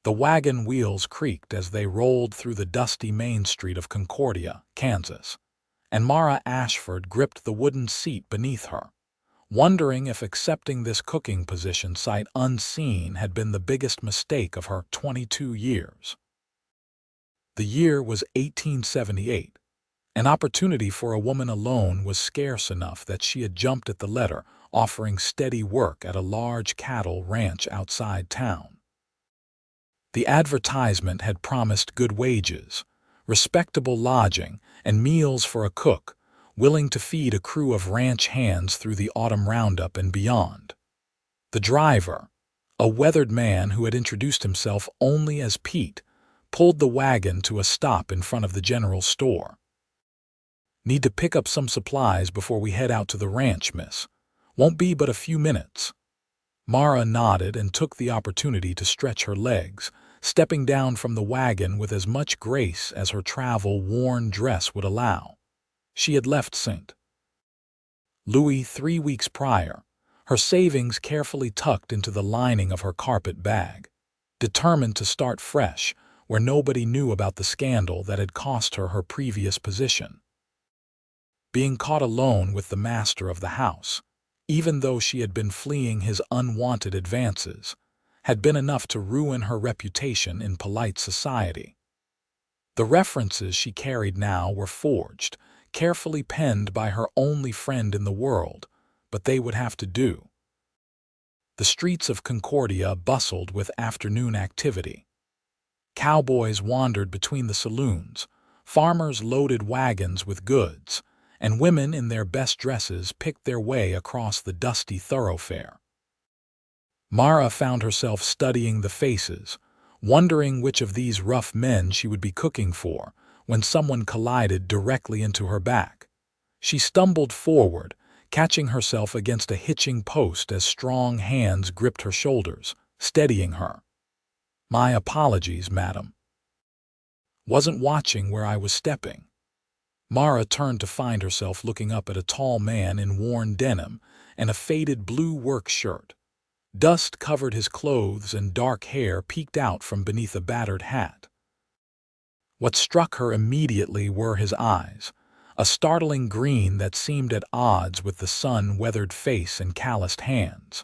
The wagon wheels creaked as they rolled through the dusty main street of Concordia, Kansas, and Mara Ashford gripped the wooden seat beneath her, wondering if accepting this cooking position sight unseen had been the biggest mistake of her 22 years. The year was 1878. An opportunity for a woman alone was scarce enough that she had jumped at the letter, offering steady work at a large cattle ranch outside town. The advertisement had promised good wages, respectable lodging, and meals for a cook, willing to feed a crew of ranch hands through the autumn roundup and beyond. The driver, a weathered man who had introduced himself only as Pete, pulled the wagon to a stop in front of the general store. "Need to pick up some supplies before we head out to the ranch, miss. Won't be but a few minutes." Mara nodded and took the opportunity to stretch her legs, stepping down from the wagon with as much grace as her travel-worn dress would allow. She had left St. Louis 3 weeks prior, her savings carefully tucked into the lining of her carpet bag, determined to start fresh where nobody knew about the scandal that had cost her her previous position. Being caught alone with the master of the house, even though she had been fleeing his unwanted advances, had been enough to ruin her reputation in polite society. The references she carried now were forged, carefully penned by her only friend in the world, but they would have to do. The streets of Concordia bustled with afternoon activity. Cowboys wandered between the saloons, farmers loaded wagons with goods, and women in their best dresses picked their way across the dusty thoroughfare. Mara found herself studying the faces, wondering which of these rough men she would be cooking for, when someone collided directly into her back. She stumbled forward, catching herself against a hitching post as strong hands gripped her shoulders, steadying her. "My apologies, madam. Wasn't watching where I was stepping." Mara turned to find herself looking up at a tall man in worn denim and a faded blue work shirt. Dust covered his clothes and dark hair peeked out from beneath a battered hat. What struck her immediately were his eyes, a startling green that seemed at odds with the sun-weathered face and calloused hands.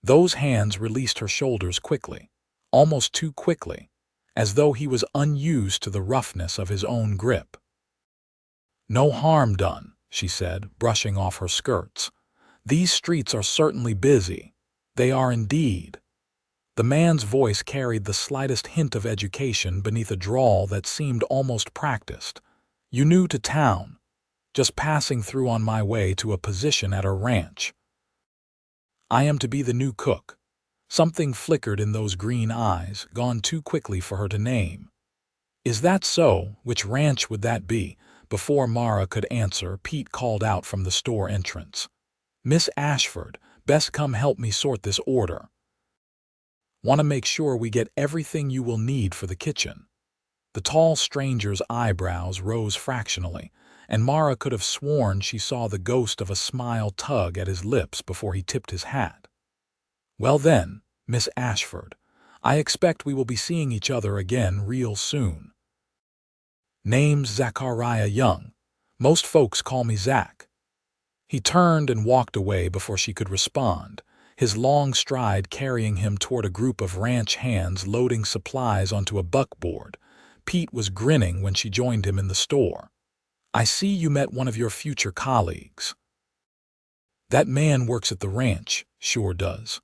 Those hands released her shoulders quickly, almost too quickly, as though he was unused to the roughness of his own grip. "No harm done," she said, brushing off her skirts. "These streets are certainly busy. They are indeed." The man's voice carried the slightest hint of education beneath a drawl that seemed almost practiced. "You new to town? Just passing through on my way to a position at a ranch." "I am to be the new cook." Something flickered in those green eyes, gone too quickly for her to name. "Is that so? Which ranch would that be?" Before Mara could answer, Pete called out from the store entrance. "Miss Ashford, best come help me sort this order. Want to make sure we get everything you will need for the kitchen." The tall stranger's eyebrows rose fractionally, and Mara could have sworn she saw the ghost of a smile tug at his lips before he tipped his hat. "Well then, Miss Ashford, I expect we will be seeing each other again real soon. Name's Zachary Young. Most folks call me Zach." He turned and walked away before she could respond, his long stride carrying him toward a group of ranch hands loading supplies onto a buckboard. Pete was grinning when she joined him in the store. "I see you met one of your future colleagues." "That man works at the ranch, sure does.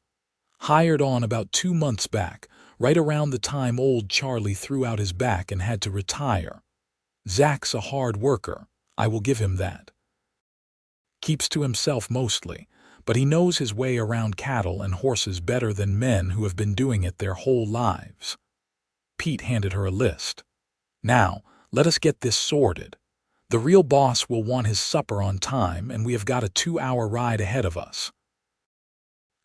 Hired on about 2 months back, right around the time old Charlie threw out his back and had to retire. Zach's a hard worker, I will give him that. Keeps to himself mostly, but he knows his way around cattle and horses better than men who have been doing it their whole lives." Pete handed her a list. "Now, let us get this sorted. The real boss will want his supper on time, and we have got a 2-hour ride ahead of us."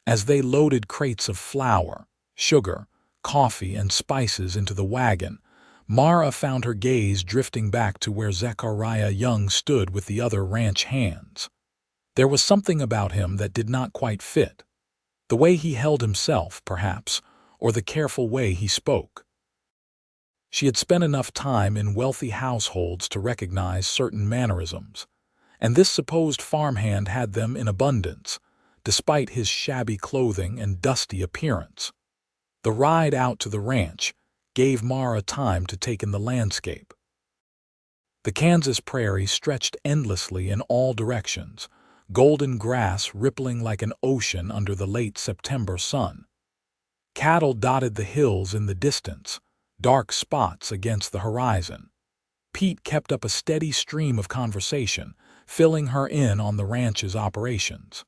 As they loaded crates of flour, sugar, coffee, and spices into the wagon, Mara found her gaze drifting back to where Zachary Young stood with the other ranch hands. There was something about him that did not quite fit. The way he held himself, perhaps, or the careful way he spoke. She had spent enough time in wealthy households to recognize certain mannerisms, and this supposed farmhand had them in abundance, despite his shabby clothing and dusty appearance. The ride out to the ranch gave Mara time to take in the landscape. The Kansas prairie stretched endlessly in all directions, golden grass rippling like an ocean under the late September sun. Cattle dotted the hills in the distance, dark spots against the horizon. Pete kept up a steady stream of conversation, filling her in on the ranch's operations.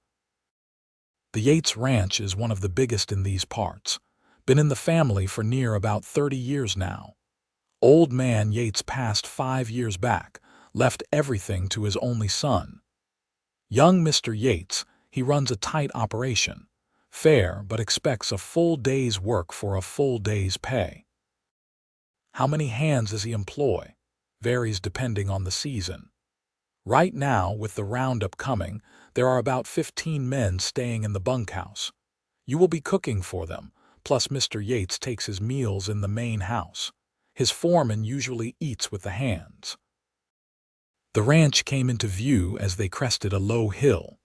The Yates Ranch is one of the biggest in these parts. Been in the family for near about 30 years now. Old man Yates passed 5 years back, left everything to his only son. Young Mr. Yates, he runs a tight operation, fair but expects a full day's work for a full day's pay. How many hands does he employ? Varies depending on the season. Right now, with the roundup coming, there are about 15 men staying in the bunkhouse. You will be cooking for them, plus Mr. Yates takes his meals in the main house. His foreman usually eats with the hands. The ranch came into view as they crested a low hill.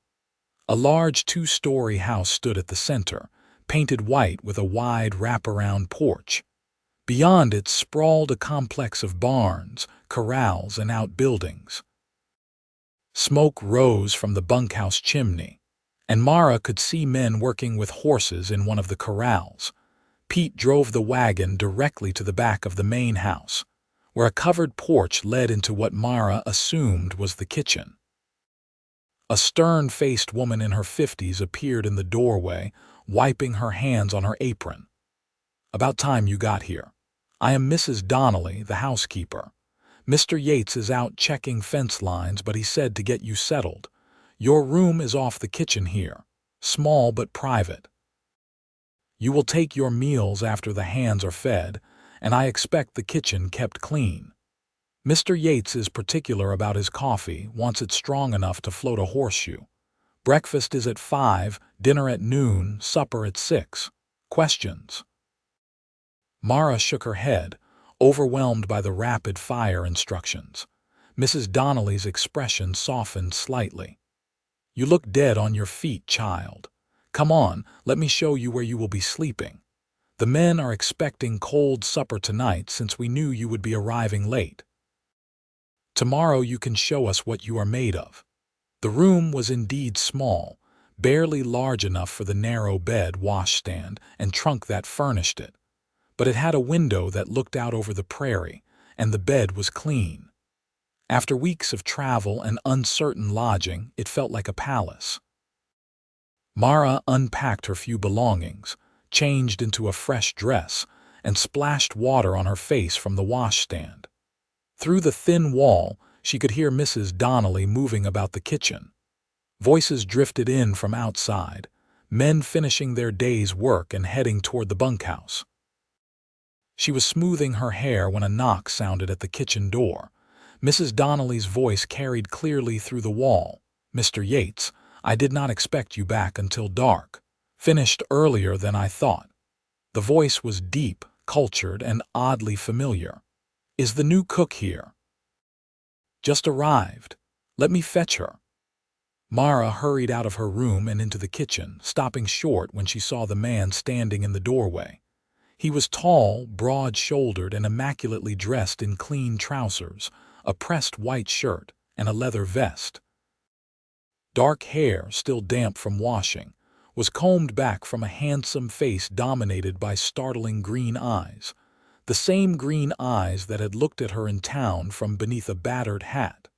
A large 2-story house stood at the center, painted white with a wide wraparound porch. Beyond it sprawled a complex of barns, corrals, and outbuildings. Smoke rose from the bunkhouse chimney, and Mara could see men working with horses in one of the corrals. Pete drove the wagon directly to the back of the main house, where a covered porch led into what Mara assumed was the kitchen. A stern-faced woman in her 50s appeared in the doorway, wiping her hands on her apron. "About time you got here. I am Mrs. Donnelly, the housekeeper. Mr. Yates is out checking fence lines, but he said to get you settled. Your room is off the kitchen here, small but private. You will take your meals after the hands are fed, and I expect the kitchen kept clean. Mr. Yates is particular about his coffee, wants it strong enough to float a horseshoe. Breakfast is at 5, dinner at noon, supper at 6. Questions?" Mara shook her head, overwhelmed by the rapid-fire instructions. Mrs. Donnelly's expression softened slightly. "You look dead on your feet, child. Come on, let me show you where you will be sleeping. The men are expecting cold supper tonight since we knew you would be arriving late. Tomorrow you can show us what you are made of." The room was indeed small, barely large enough for the narrow bed, washstand, and trunk that furnished it. But it had a window that looked out over the prairie, and the bed was clean. After weeks of travel and uncertain lodging, it felt like a palace. Mara unpacked her few belongings, changed into a fresh dress, and splashed water on her face from the washstand. Through the thin wall, she could hear Mrs. Donnelly moving about the kitchen. Voices drifted in from outside, men finishing their day's work and heading toward the bunkhouse. She was smoothing her hair when a knock sounded at the kitchen door. Mrs. Donnelly's voice carried clearly through the wall. "Mr. Yates, I did not expect you back until dark. Finished earlier than I thought." The voice was deep, cultured, and oddly familiar. "Is the new cook here?" "Just arrived. Let me fetch her." Mara hurried out of her room and into the kitchen, stopping short when she saw the man standing in the doorway. He was tall, broad-shouldered, and immaculately dressed in clean trousers, a pressed white shirt, and a leather vest. Dark hair, still damp from washing, was combed back from a handsome face dominated by startling green eyes, the same green eyes that had looked at her in town from beneath a battered hat.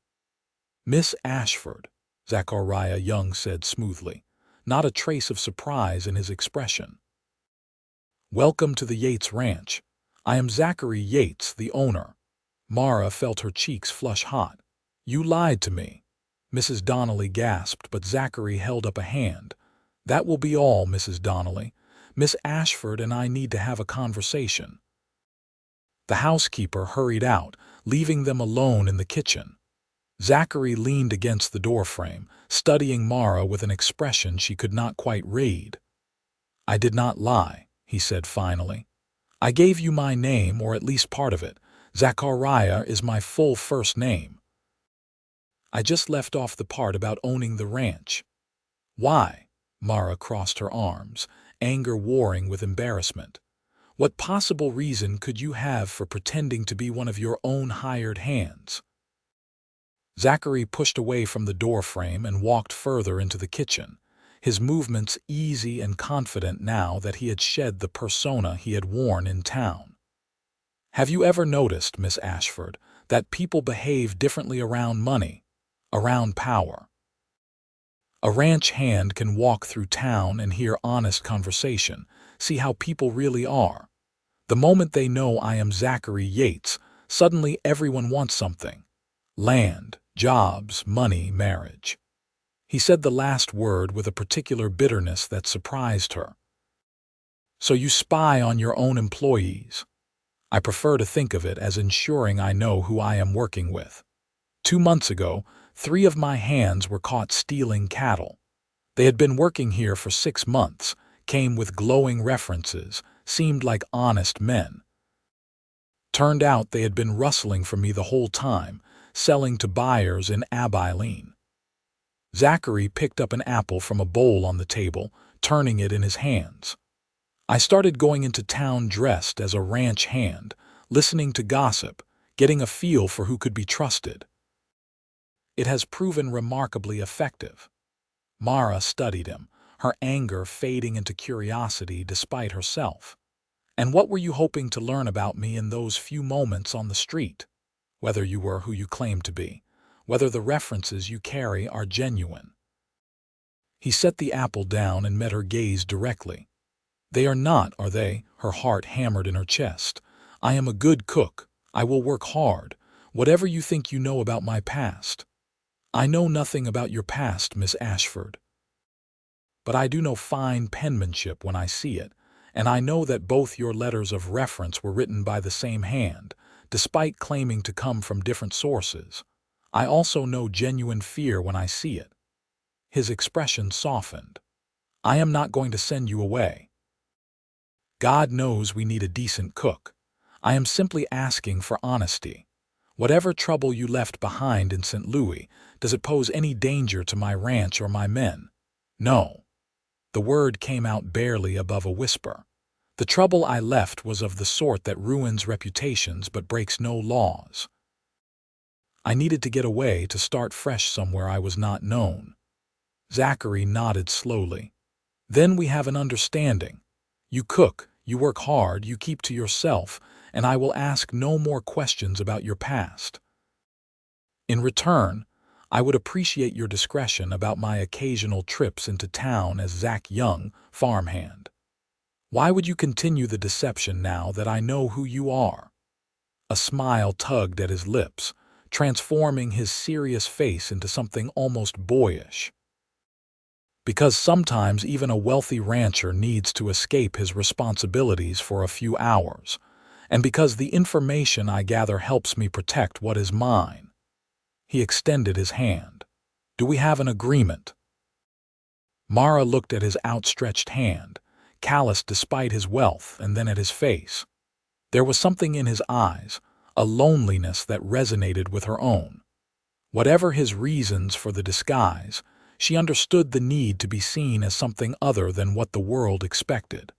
"Miss Ashford," Zachary Yates said smoothly, not a trace of surprise in his expression. "Welcome to the Yates Ranch. I am Zachary Yates, the owner." Mara felt her cheeks flush hot. "You lied to me," Mrs. Donnelly gasped, but Zachary held up a hand. "That will be all, Mrs. Donnelly. Miss Ashford and I need to have a conversation." The housekeeper hurried out, leaving them alone in the kitchen. Zachary leaned against the doorframe, studying Mara with an expression she could not quite read. "I did not lie," he said finally. "I gave you my name, or at least part of it. Zachariah is my full first name. I just left off the part about owning the ranch." "Why?" Mara crossed her arms, anger warring with embarrassment. "What possible reason could you have for pretending to be one of your own hired hands?" Zachary pushed away from the doorframe and walked further into the kitchen, his movements easy and confident now that he had shed the persona he had worn in town. "Have you ever noticed, Miss Ashford, that people behave differently around money, around power? A ranch hand can walk through town and hear honest conversation, see how people really are. The moment they know I am Zachary Yates, suddenly everyone wants something. Land, jobs, money, marriage." He said the last word with a particular bitterness that surprised her. "So you spy on your own employees." "I prefer to think of it as ensuring I know who I am working with. 2 months ago, 3 of my hands were caught stealing cattle. They had been working here for 6 months, came with glowing references, seemed like honest men. Turned out they had been rustling for me the whole time, selling to buyers in Abilene." Zachary picked up an apple from a bowl on the table, turning it in his hands. "I started going into town dressed as a ranch hand, listening to gossip, getting a feel for who could be trusted. It has proven remarkably effective." Mara studied him, her anger fading into curiosity despite herself. "And what were you hoping to learn about me in those few moments on the street? Whether you were who you claim to be, whether the references you carry are genuine." He set the apple down and met her gaze directly. "They are not, are they?" Her heart hammered in her chest. "I am a good cook. I will work hard, whatever you think you know about my past." "I know nothing about your past, Miss Ashford. But I do know fine penmanship when I see it, and I know that both your letters of reference were written by the same hand, despite claiming to come from different sources. I also know genuine fear when I see it." His expression softened. "I am not going to send you away. God knows we need a decent cook. I am simply asking for honesty. Whatever trouble you left behind in St. Louis, does it pose any danger to my ranch or my men?" "No." The word came out barely above a whisper. "The trouble I left was of the sort that ruins reputations but breaks no laws. I needed to get away to start fresh somewhere I was not known." Zachary nodded slowly. "Then we have an understanding. You cook, you work hard, you keep to yourself, and I will ask no more questions about your past. In return, I would appreciate your discretion about my occasional trips into town as Zach Young, farmhand. Why would you continue the deception now that I know who you are?" A smile tugged at his lips, transforming his serious face into something almost boyish. "Because sometimes even a wealthy rancher needs to escape his responsibilities for a few hours, and because the information I gather helps me protect what is mine." He extended his hand. "Do we have an agreement?" Mara looked at his outstretched hand, calloused despite his wealth, and then at his face. There was something in his eyes, a loneliness that resonated with her own. Whatever his reasons for the disguise, she understood the need to be seen as something other than what the world expected.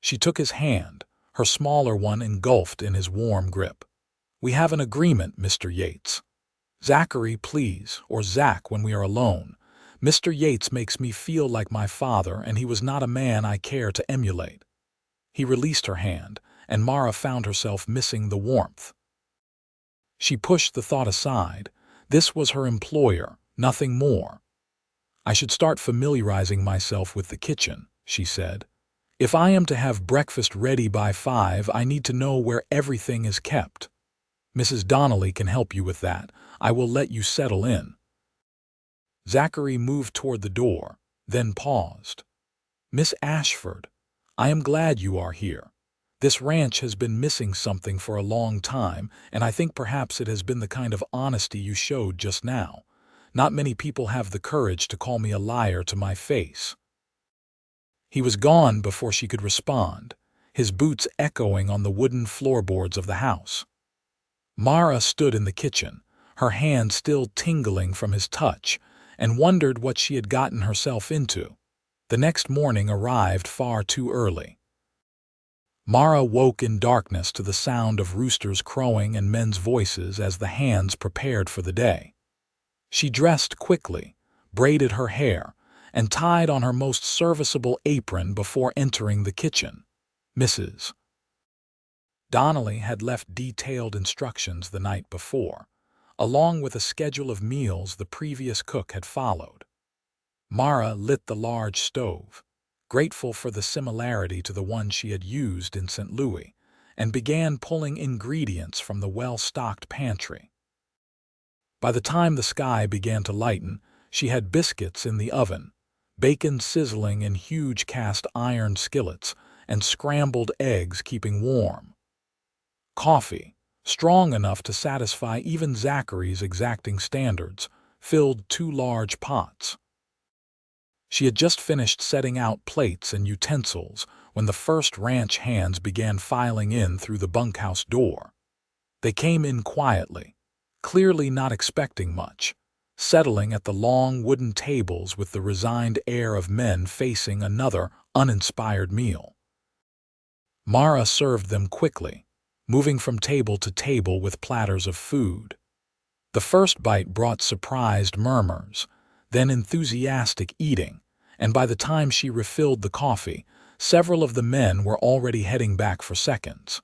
She took his hand, her smaller one engulfed in his warm grip. "We have an agreement, Mr. Yates. Zachary, please, or Zach when we are alone. Mr. Yates makes me feel like my father, and he was not a man I care to emulate." He released her hand, and Mara found herself missing the warmth. She pushed the thought aside. This was her employer, nothing more. "I should start familiarizing myself with the kitchen," she said. "If I am to have breakfast ready by 5, I need to know where everything is kept. Mrs. Donnelly can help you with that. I will let you settle in." Zachary moved toward the door, then paused. "Miss Ashford, I am glad you are here. This ranch has been missing something for a long time, and I think perhaps it has been the kind of honesty you showed just now. Not many people have the courage to call me a liar to my face." He was gone before she could respond, his boots echoing on the wooden floorboards of the house. Mara stood in the kitchen, her hand still tingling from his touch, and wondered what she had gotten herself into. The next morning arrived far too early. Mara woke in darkness to the sound of roosters crowing and men's voices as the hands prepared for the day. She dressed quickly, braided her hair, and tied on her most serviceable apron before entering the kitchen. Mrs. Donnelly had left detailed instructions the night before, along with a schedule of meals the previous cook had followed. Mara lit the large stove, grateful for the similarity to the one she had used in St. Louis, and began pulling ingredients from the well-stocked pantry. By the time the sky began to lighten, she had biscuits in the oven, bacon sizzling in huge cast-iron skillets, and scrambled eggs keeping warm. Coffee, strong enough to satisfy even Zachary's exacting standards, filled 2 large pots. She had just finished setting out plates and utensils when the first ranch hands began filing in through the bunkhouse door. They came in quietly, clearly not expecting much, settling at the long wooden tables with the resigned air of men facing another uninspired meal. Mara served them quickly, moving from table to table with platters of food. The first bite brought surprised murmurs, then enthusiastic eating, and by the time she refilled the coffee, several of the men were already heading back for seconds.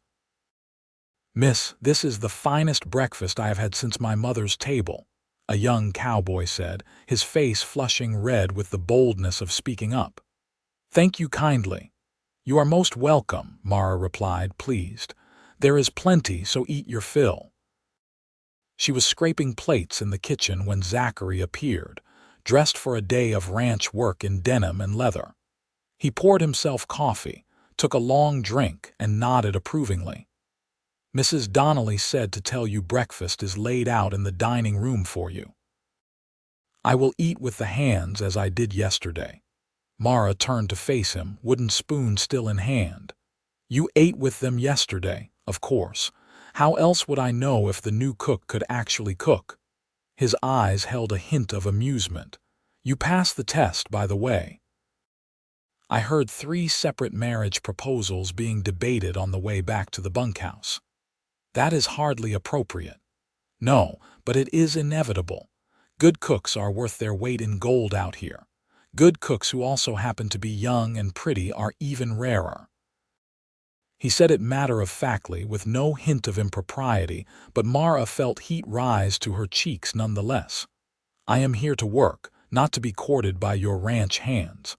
"Miss, this is the finest breakfast I have had since my mother's table," a young cowboy said, his face flushing red with the boldness of speaking up. "Thank you kindly." "You are most welcome," Mara replied, pleased. "There is plenty, so eat your fill." She was scraping plates in the kitchen when Zachary appeared, dressed for a day of ranch work in denim and leather. He poured himself coffee, took a long drink, and nodded approvingly. "Mrs. Donnelly said to tell you breakfast is laid out in the dining room for you." "I will eat with the hands as I did yesterday." Mara turned to face him, wooden spoon still in hand. "You ate with them yesterday, of course. How else would I know if the new cook could actually cook?" His eyes held a hint of amusement. "You passed the test, by the way." "I heard 3 separate marriage proposals being debated on the way back to the bunkhouse." "That is hardly appropriate." "No, but it is inevitable. Good cooks are worth their weight in gold out here. Good cooks who also happen to be young and pretty are even rarer." He said it matter-of-factly, with no hint of impropriety, but Mara felt heat rise to her cheeks nonetheless. "I am here to work, not to be courted by your ranch hands.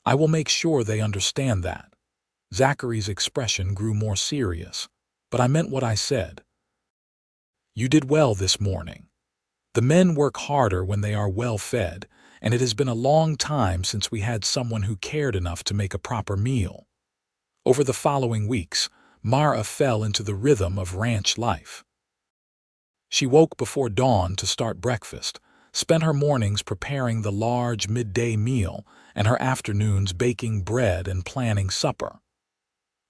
I will make sure they understand that." Zachary's expression grew more serious. "But I meant what I said. You did well this morning. The men work harder when they are well fed, and it has been a long time since we had someone who cared enough to make a proper meal." Over the following weeks, Mara fell into the rhythm of ranch life. She woke before dawn to start breakfast, spent her mornings preparing the large midday meal, and her afternoons baking bread and planning supper.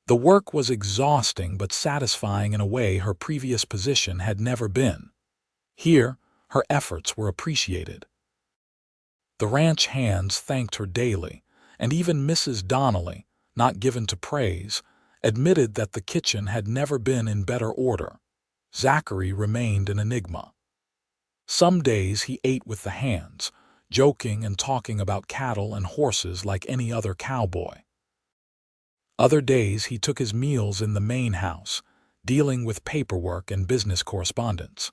The work was exhausting but satisfying in a way her previous position had never been. Here, her efforts were appreciated. The ranch hands thanked her daily, and even Mrs. Donnelly, not given to praise, admitted that the kitchen had never been in better order. Zachary remained an enigma. Some days he ate with the hands, joking and talking about cattle and horses like any other cowboy. Other days he took his meals in the main house, dealing with paperwork and business correspondence.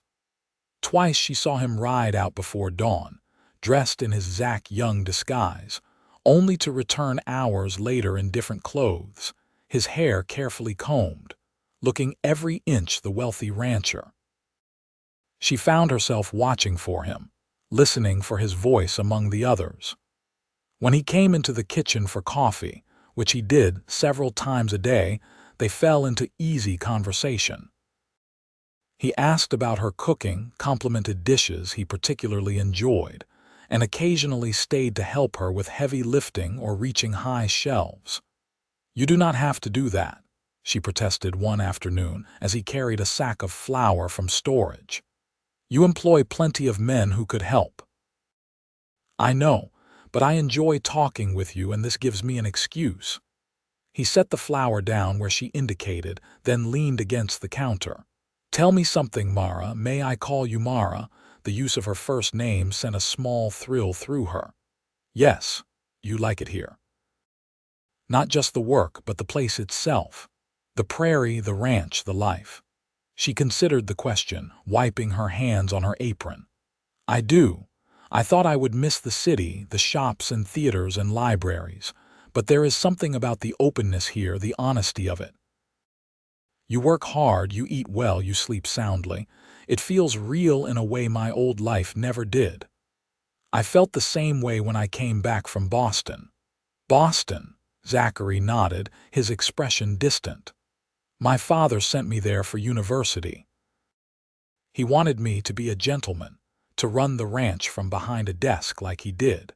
Twice she saw him ride out before dawn, dressed in his Zach Young disguise, only to return hours later in different clothes, his hair carefully combed, looking every inch the wealthy rancher. She found herself watching for him, listening for his voice among the others. When he came into the kitchen for coffee, which he did several times a day, they fell into easy conversation. He asked about her cooking, complimented dishes he particularly enjoyed, and occasionally stayed to help her with heavy lifting or reaching high shelves. "You do not have to do that," she protested one afternoon as he carried a sack of flour from storage. "You employ plenty of men who could help." "I know, but I enjoy talking with you and this gives me an excuse." He set the flour down where she indicated, then leaned against the counter. "Tell me something, Mara. May I call you Mara?" The use of her first name sent a small thrill through her. "Yes, you like it here." Not just the work, but the place itself. The prairie, the ranch, the life. She considered the question, wiping her hands on her apron. "I do. I thought I would miss the city, the shops and theaters and libraries. But there is something about the openness here, the honesty of it. You work hard, you eat well, you sleep soundly. It feels real in a way my old life never did. I felt the same way when I came back from Boston." "Boston?" Zachary nodded, his expression distant. "My father sent me there for university. He wanted me to be a gentleman, to run the ranch from behind a desk like he did.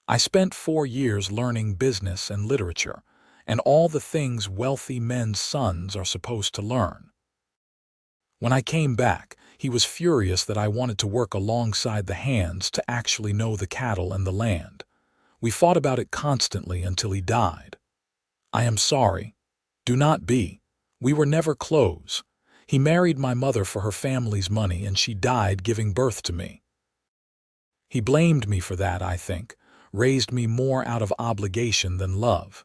I spent 4 years learning business and literature, and all the things wealthy men's sons are supposed to learn. When I came back, he was furious that I wanted to work alongside the hands to actually know the cattle and the land. We fought about it constantly until he died. I am sorry. Do not be. We were never close. He married my mother for her family's money and she died giving birth to me. He blamed me for that, I think, raised me more out of obligation than love."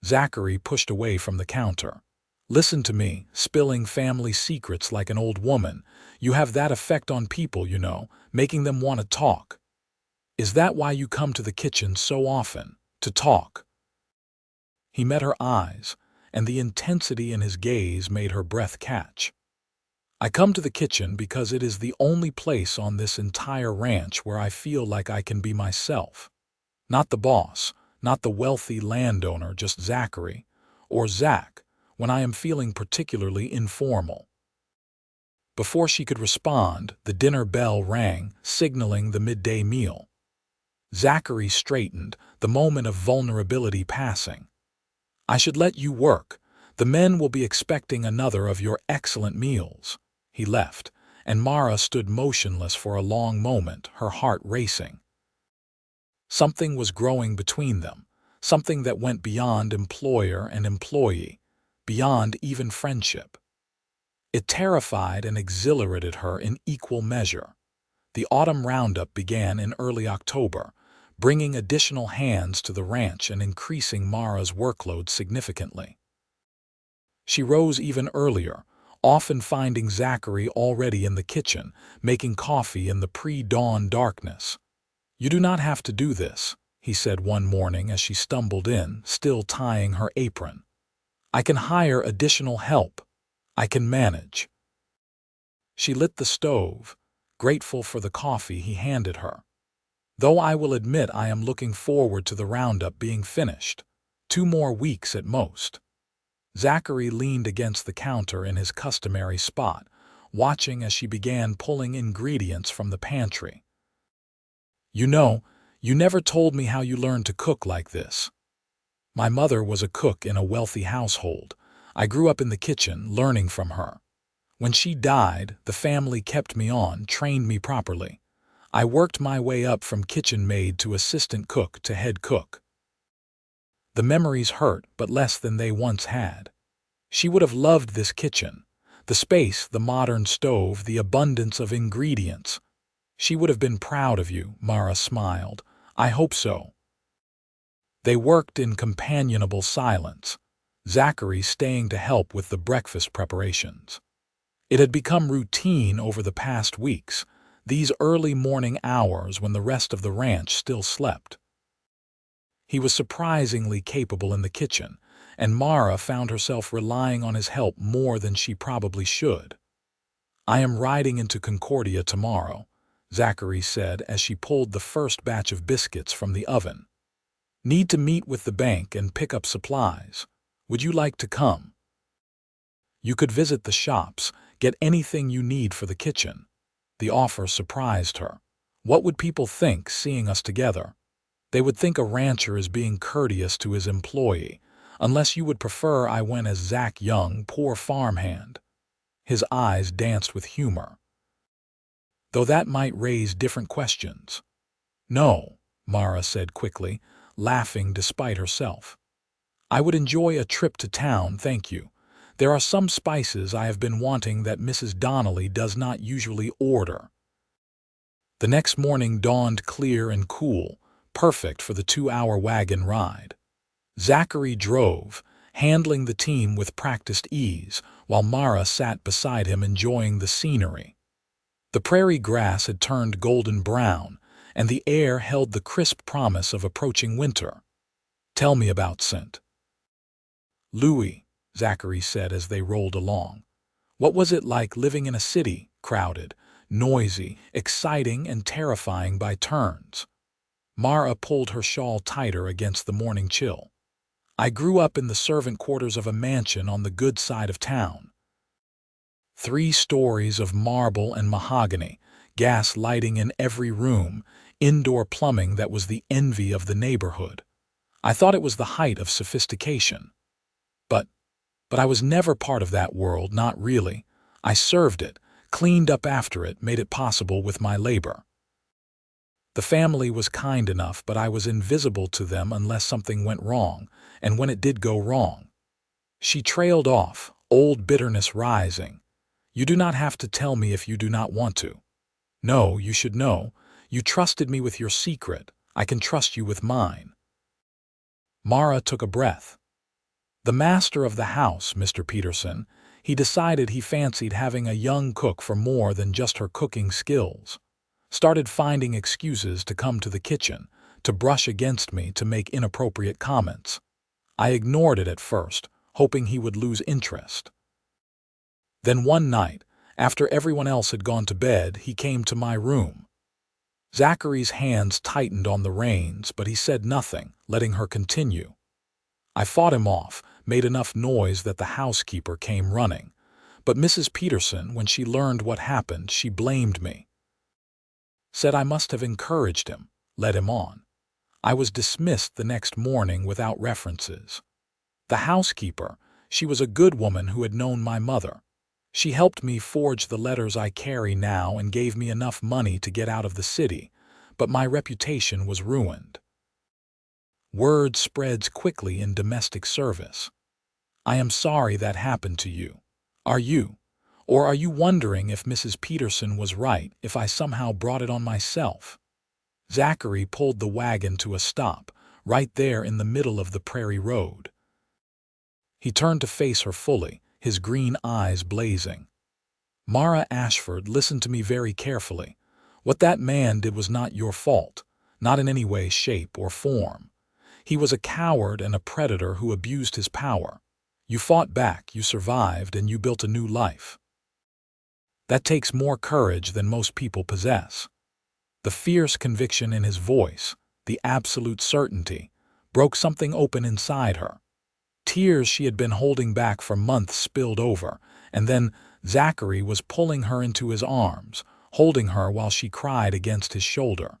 Zachary pushed away from the counter. "Listen to me, spilling family secrets like an old woman. You have that effect on people, you know, making them want to talk. Is that why you come to the kitchen so often, to talk?" He met her eyes, and the intensity in his gaze made her breath catch. "I come to the kitchen because it is the only place on this entire ranch where I feel like I can be myself. Not the boss, not the wealthy landowner, just Zachary, or Zach, when I am feeling particularly informal." Before she could respond, the dinner bell rang, signaling the midday meal. Zachary straightened, the moment of vulnerability passing. "I should let you work. The men will be expecting another of your excellent meals." He left, and Mara stood motionless for a long moment, her heart racing. Something was growing between them, something that went beyond employer and employee, beyond even friendship. It terrified and exhilarated her in equal measure. The autumn roundup began in early October, bringing additional hands to the ranch and increasing Mara's workload significantly. She rose even earlier, often finding Zachary already in the kitchen, making coffee in the pre-dawn darkness. "You do not have to do this," he said one morning as she stumbled in, still tying her apron. "I can hire additional help. I can manage." She lit the stove, grateful for the coffee he handed her. "Though I will admit I am looking forward to the roundup being finished. 2 more weeks at most." Zachary leaned against the counter in his customary spot, watching as she began pulling ingredients from the pantry. "You know, you never told me how you learned to cook like this." "My mother was a cook in a wealthy household. I grew up in the kitchen, learning from her. When she died, the family kept me on, trained me properly. I worked my way up from kitchen maid to assistant cook to head cook." The memories hurt, but less than they once had. She would have loved this kitchen. The space, the modern stove, the abundance of ingredients. "She would have been proud of you," Mara smiled. "I hope so." They worked in companionable silence, Zachary staying to help with the breakfast preparations. It had become routine over the past weeks, these early morning hours when the rest of the ranch still slept. He was surprisingly capable in the kitchen, and Mara found herself relying on his help more than she probably should. "I am riding into Concordia tomorrow," Zachary said as she pulled the first batch of biscuits from the oven. "Need to meet with the bank and pick up supplies. Would you like to come? You could visit the shops, get anything you need for the kitchen." The offer surprised her. What would people think seeing us together? They would think a rancher is being courteous to his employee, unless you would prefer I went as Zach Young, poor farmhand. His eyes danced with humor, though that might raise different questions. No, Mara said quickly, laughing despite herself. I would enjoy a trip to town, thank you. There are some spices I have been wanting that Mrs. Donnelly does not usually order. The next morning dawned clear and cool, perfect for the 2-hour wagon ride. Zachary drove, handling the team with practiced ease, while Mara sat beside him enjoying the scenery. The prairie grass had turned golden brown, and the air held the crisp promise of approaching winter. Tell me about St. Louis, Zachary said as they rolled along. What was it like living in a city, crowded, noisy, exciting, and terrifying by turns? Mara pulled her shawl tighter against the morning chill. I grew up in the servant quarters of a mansion on the good side of town. 3 stories of marble and mahogany, gas lighting in every room, indoor plumbing that was the envy of the neighborhood. I thought it was the height of sophistication. But I was never part of that world, not really. I served it, cleaned up after it, made it possible with my labor. The family was kind enough, but I was invisible to them unless something went wrong, and when it did go wrong. She trailed off, old bitterness rising. You do not have to tell me if you do not want to. No, you should know. You trusted me with your secret. I can trust you with mine. Mara took a breath. The master of the house, Mr. Peterson, he decided he fancied having a young cook for more than just her cooking skills. Started finding excuses to come to the kitchen, to brush against me, to make inappropriate comments. I ignored it at first, hoping he would lose interest. Then one night, after everyone else had gone to bed, he came to my room. Zachary's hands tightened on the reins, but he said nothing, letting her continue. I fought him off, made enough noise that the housekeeper came running. But Mrs. Peterson, when she learned what happened, she blamed me. Said I must have encouraged him, led him on. I was dismissed the next morning without references. The housekeeper, she was a good woman who had known my mother. She helped me forge the letters I carry now and gave me enough money to get out of the city, but my reputation was ruined. Word spreads quickly in domestic service. I am sorry that happened to you. Are you? Or are you wondering if Mrs. Peterson was right, if I somehow brought it on myself? Zachary pulled the wagon to a stop, right there in the middle of the prairie road. He turned to face her fully, his green eyes blazing. Mara Ashford, listen to me very carefully. What that man did was not your fault, not in any way, shape, or form. He was a coward and a predator who abused his power. You fought back, you survived, and you built a new life. That takes more courage than most people possess. The fierce conviction in his voice, the absolute certainty, broke something open inside her. Tears she had been holding back for months spilled over, and then Zachary was pulling her into his arms, holding her while she cried against his shoulder.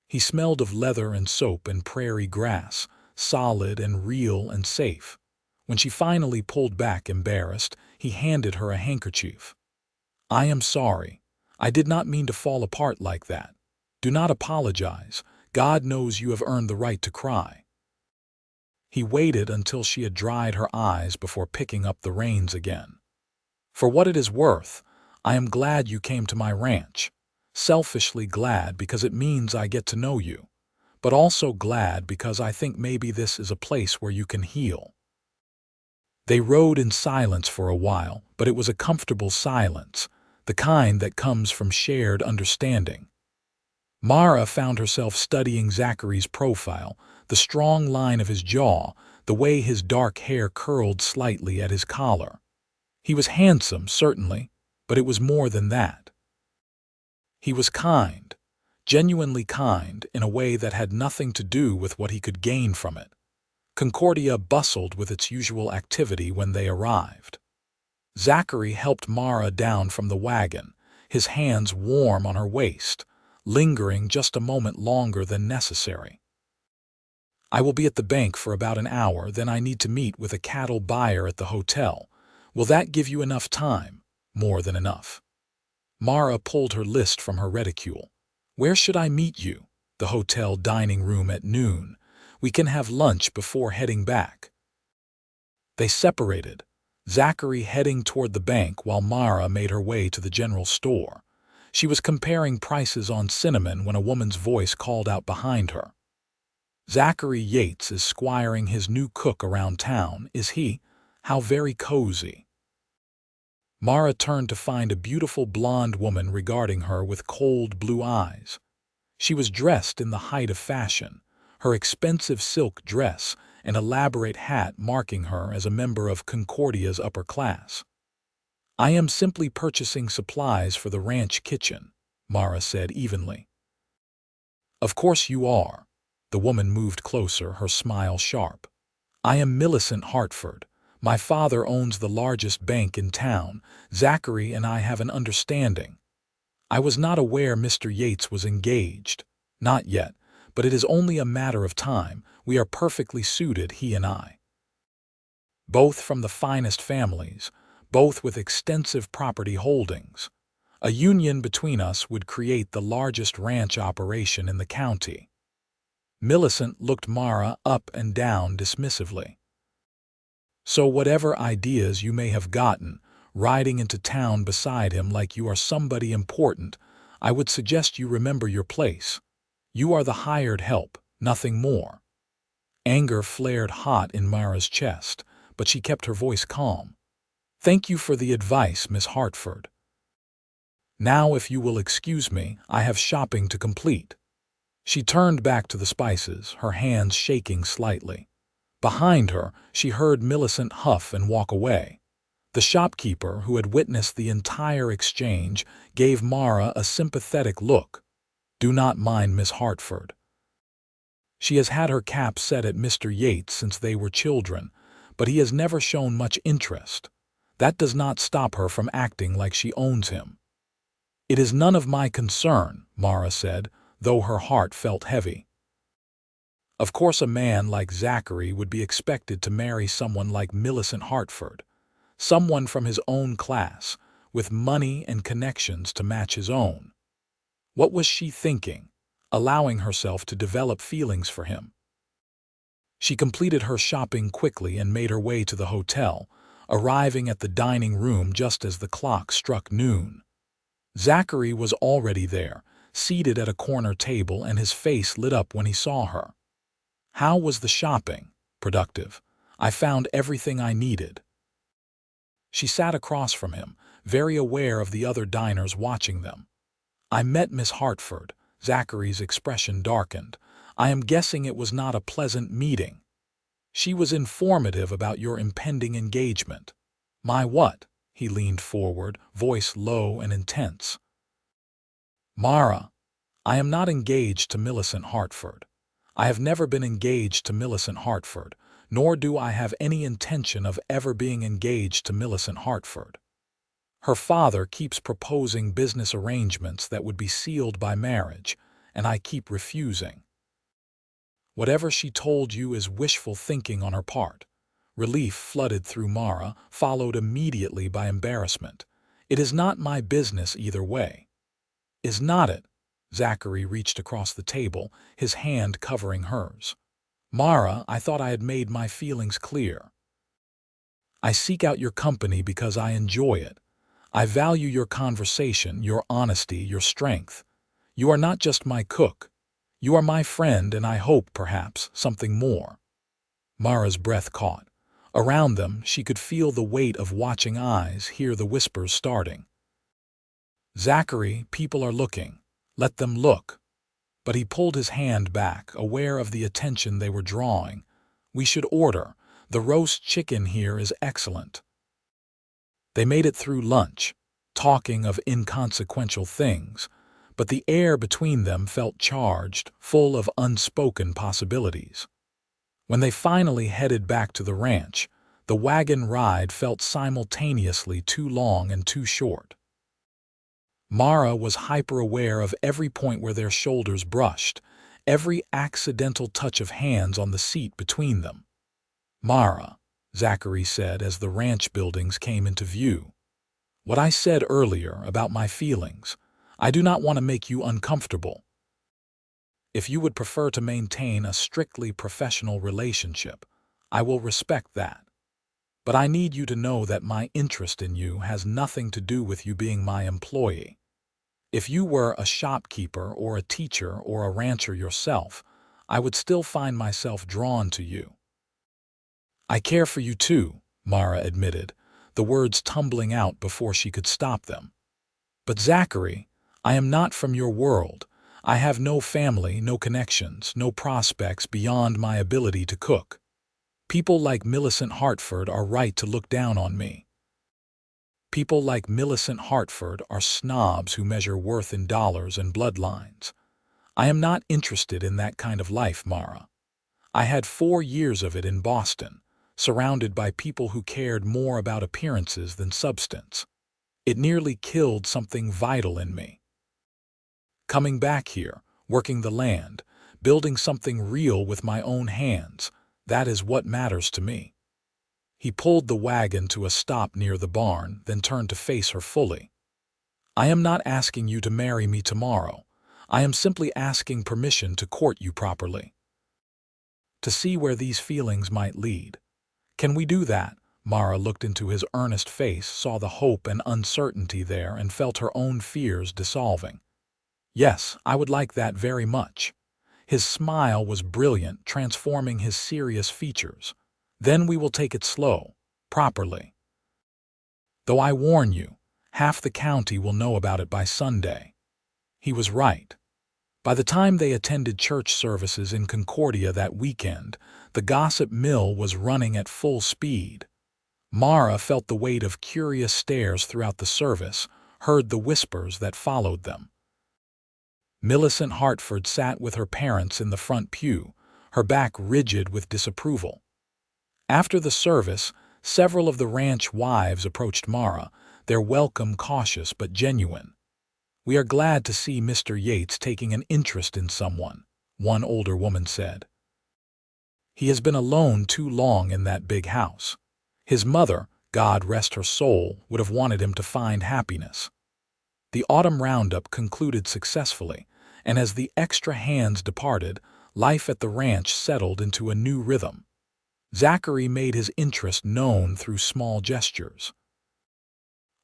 He smelled of leather and soap and prairie grass, solid and real and safe. When she finally pulled back embarrassed, he handed her a handkerchief. I am sorry. I did not mean to fall apart like that. Do not apologize. God knows you have earned the right to cry. He waited until she had dried her eyes before picking up the reins again. For what it is worth, I am glad you came to my ranch. Selfishly glad because it means I get to know you, but also glad because I think maybe this is a place where you can heal. They rode in silence for a while, but it was a comfortable silence, the kind that comes from shared understanding. Mara found herself studying Zachary's profile, the strong line of his jaw, the way his dark hair curled slightly at his collar. He was handsome, certainly, but it was more than that. He was kind, genuinely kind, in a way that had nothing to do with what he could gain from it. Concordia bustled with its usual activity when they arrived. Zachary helped Mara down from the wagon, his hands warm on her waist, lingering just a moment longer than necessary. "I will be at the bank for about an hour, then I need to meet with a cattle buyer at the hotel. Will that give you enough time?" "More than enough." Mara pulled her list from her reticule. "Where should I meet you?" "The hotel dining room at noon. We can have lunch before heading back." They separated, Zachary heading toward the bank while Mara made her way to the general store. She was comparing prices on cinnamon when a woman's voice called out behind her. "Zachary Yates is squiring his new cook around town, is he? How very cozy." Mara turned to find a beautiful blonde woman regarding her with cold blue eyes. She was dressed in the height of fashion, her expensive silk dress and elaborate hat marking her as a member of Concordia's upper class. "I am simply purchasing supplies for the ranch kitchen," Mara said evenly. "Of course you are." The woman moved closer, her smile sharp. "I am Millicent Hartford. My father owns the largest bank in town. Zachary and I have an understanding. I was not aware Mr. Yates was engaged. Not yet, but it is only a matter of time. We are perfectly suited, he and I. Both from the finest families, both with extensive property holdings. A union between us would create the largest ranch operation in the county." Millicent looked Mara up and down dismissively. "So whatever ideas you may have gotten, riding into town beside him like you are somebody important, I would suggest you remember your place. You are the hired help, nothing more." Anger flared hot in Mara's chest, but she kept her voice calm. "Thank you for the advice, Miss Hartford. Now if you will excuse me, I have shopping to complete." She turned back to the spices, her hands shaking slightly. Behind her, she heard Millicent huff and walk away. The shopkeeper, who had witnessed the entire exchange, gave Mara a sympathetic look. "Do not mind Miss Hartford. She has had her cap set at Mr. Yates since they were children, but he has never shown much interest. That does not stop her from acting like she owns him." "It is none of my concern," Mara said, though her heart felt heavy. Of course a man like Zachary would be expected to marry someone like Millicent Hartford, someone from his own class, with money and connections to match his own. What was she thinking, allowing herself to develop feelings for him? She completed her shopping quickly and made her way to the hotel, arriving at the dining room just as the clock struck noon. Zachary was already there, seated at a corner table, and his face lit up when he saw her. "How was the shopping?" "Productive. I found everything I needed." She sat across from him, very aware of the other diners watching them. "I met Miss Hartford." Zachary's expression darkened. "I am guessing it was not a pleasant meeting." "She was informative about your impending engagement." "My what?" He leaned forward, voice low and intense. "Mara, I am not engaged to Millicent Hartford. I have never been engaged to Millicent Hartford, nor do I have any intention of ever being engaged to Millicent Hartford. Her father keeps proposing business arrangements that would be sealed by marriage, and I keep refusing." "Whatever she told you is wishful thinking on her part." Relief flooded through Mara, followed immediately by embarrassment. "It is not my business either way." "Is not it?" Zachary reached across the table, his hand covering hers. "Mara, I thought I had made my feelings clear. I seek out your company because I enjoy it. I value your conversation, your honesty, your strength. You are not just my cook. You are my friend, and I hope, perhaps, something more." Mara's breath caught. Around them, she could feel the weight of watching eyes, hear the whispers starting. "Zachary, people are looking. Let them look." But he pulled his hand back, aware of the attention they were drawing. "We should order. The roast chicken here is excellent." They made it through lunch, talking of inconsequential things, but the air between them felt charged, full of unspoken possibilities. When they finally headed back to the ranch, the wagon ride felt simultaneously too long and too short. Mara was hyper-aware of every point where their shoulders brushed, every accidental touch of hands on the seat between them. "Mara," Zachary said as the ranch buildings came into view, "what I said earlier about my feelings, I do not want to make you uncomfortable. If you would prefer to maintain a strictly professional relationship, I will respect that. But I need you to know that my interest in you has nothing to do with you being my employee. If you were a shopkeeper or a teacher or a rancher yourself, I would still find myself drawn to you." "I care for you too," Mara admitted, the words tumbling out before she could stop them. "But Zachary, I am not from your world. I have no family, no connections, no prospects beyond my ability to cook. People like Millicent Hartford are right to look down on me. People like Millicent Hartford are snobs who measure worth in dollars and bloodlines. I am not interested in that kind of life, Mara. I had 4 years of it in Boston, surrounded by people who cared more about appearances than substance. It nearly killed something vital in me. Coming back here, working the land, building something real with my own hands, that is what matters to me." He pulled the wagon to a stop near the barn, then turned to face her fully. "I am not asking you to marry me tomorrow. I am simply asking permission to court you properly. To see where these feelings might lead. Can we do that?" Mara looked into his earnest face, saw the hope and uncertainty there, and felt her own fears dissolving. "Yes, I would like that very much." His smile was brilliant, transforming his serious features. "Then we will take it slow, properly. Though I warn you, half the county will know about it by Sunday." He was right. By the time they attended church services in Concordia that weekend, the gossip mill was running at full speed. Mara felt the weight of curious stares throughout the service, heard the whispers that followed them. Millicent Hartford sat with her parents in the front pew, her back rigid with disapproval. After the service, several of the ranch wives approached Mara, their welcome cautious but genuine. "We are glad to see Mr. Yates taking an interest in someone," one older woman said. "He has been alone too long in that big house. His mother, God rest her soul, would have wanted him to find happiness." The autumn roundup concluded successfully, and as the extra hands departed, life at the ranch settled into a new rhythm. Zachary made his interest known through small gestures.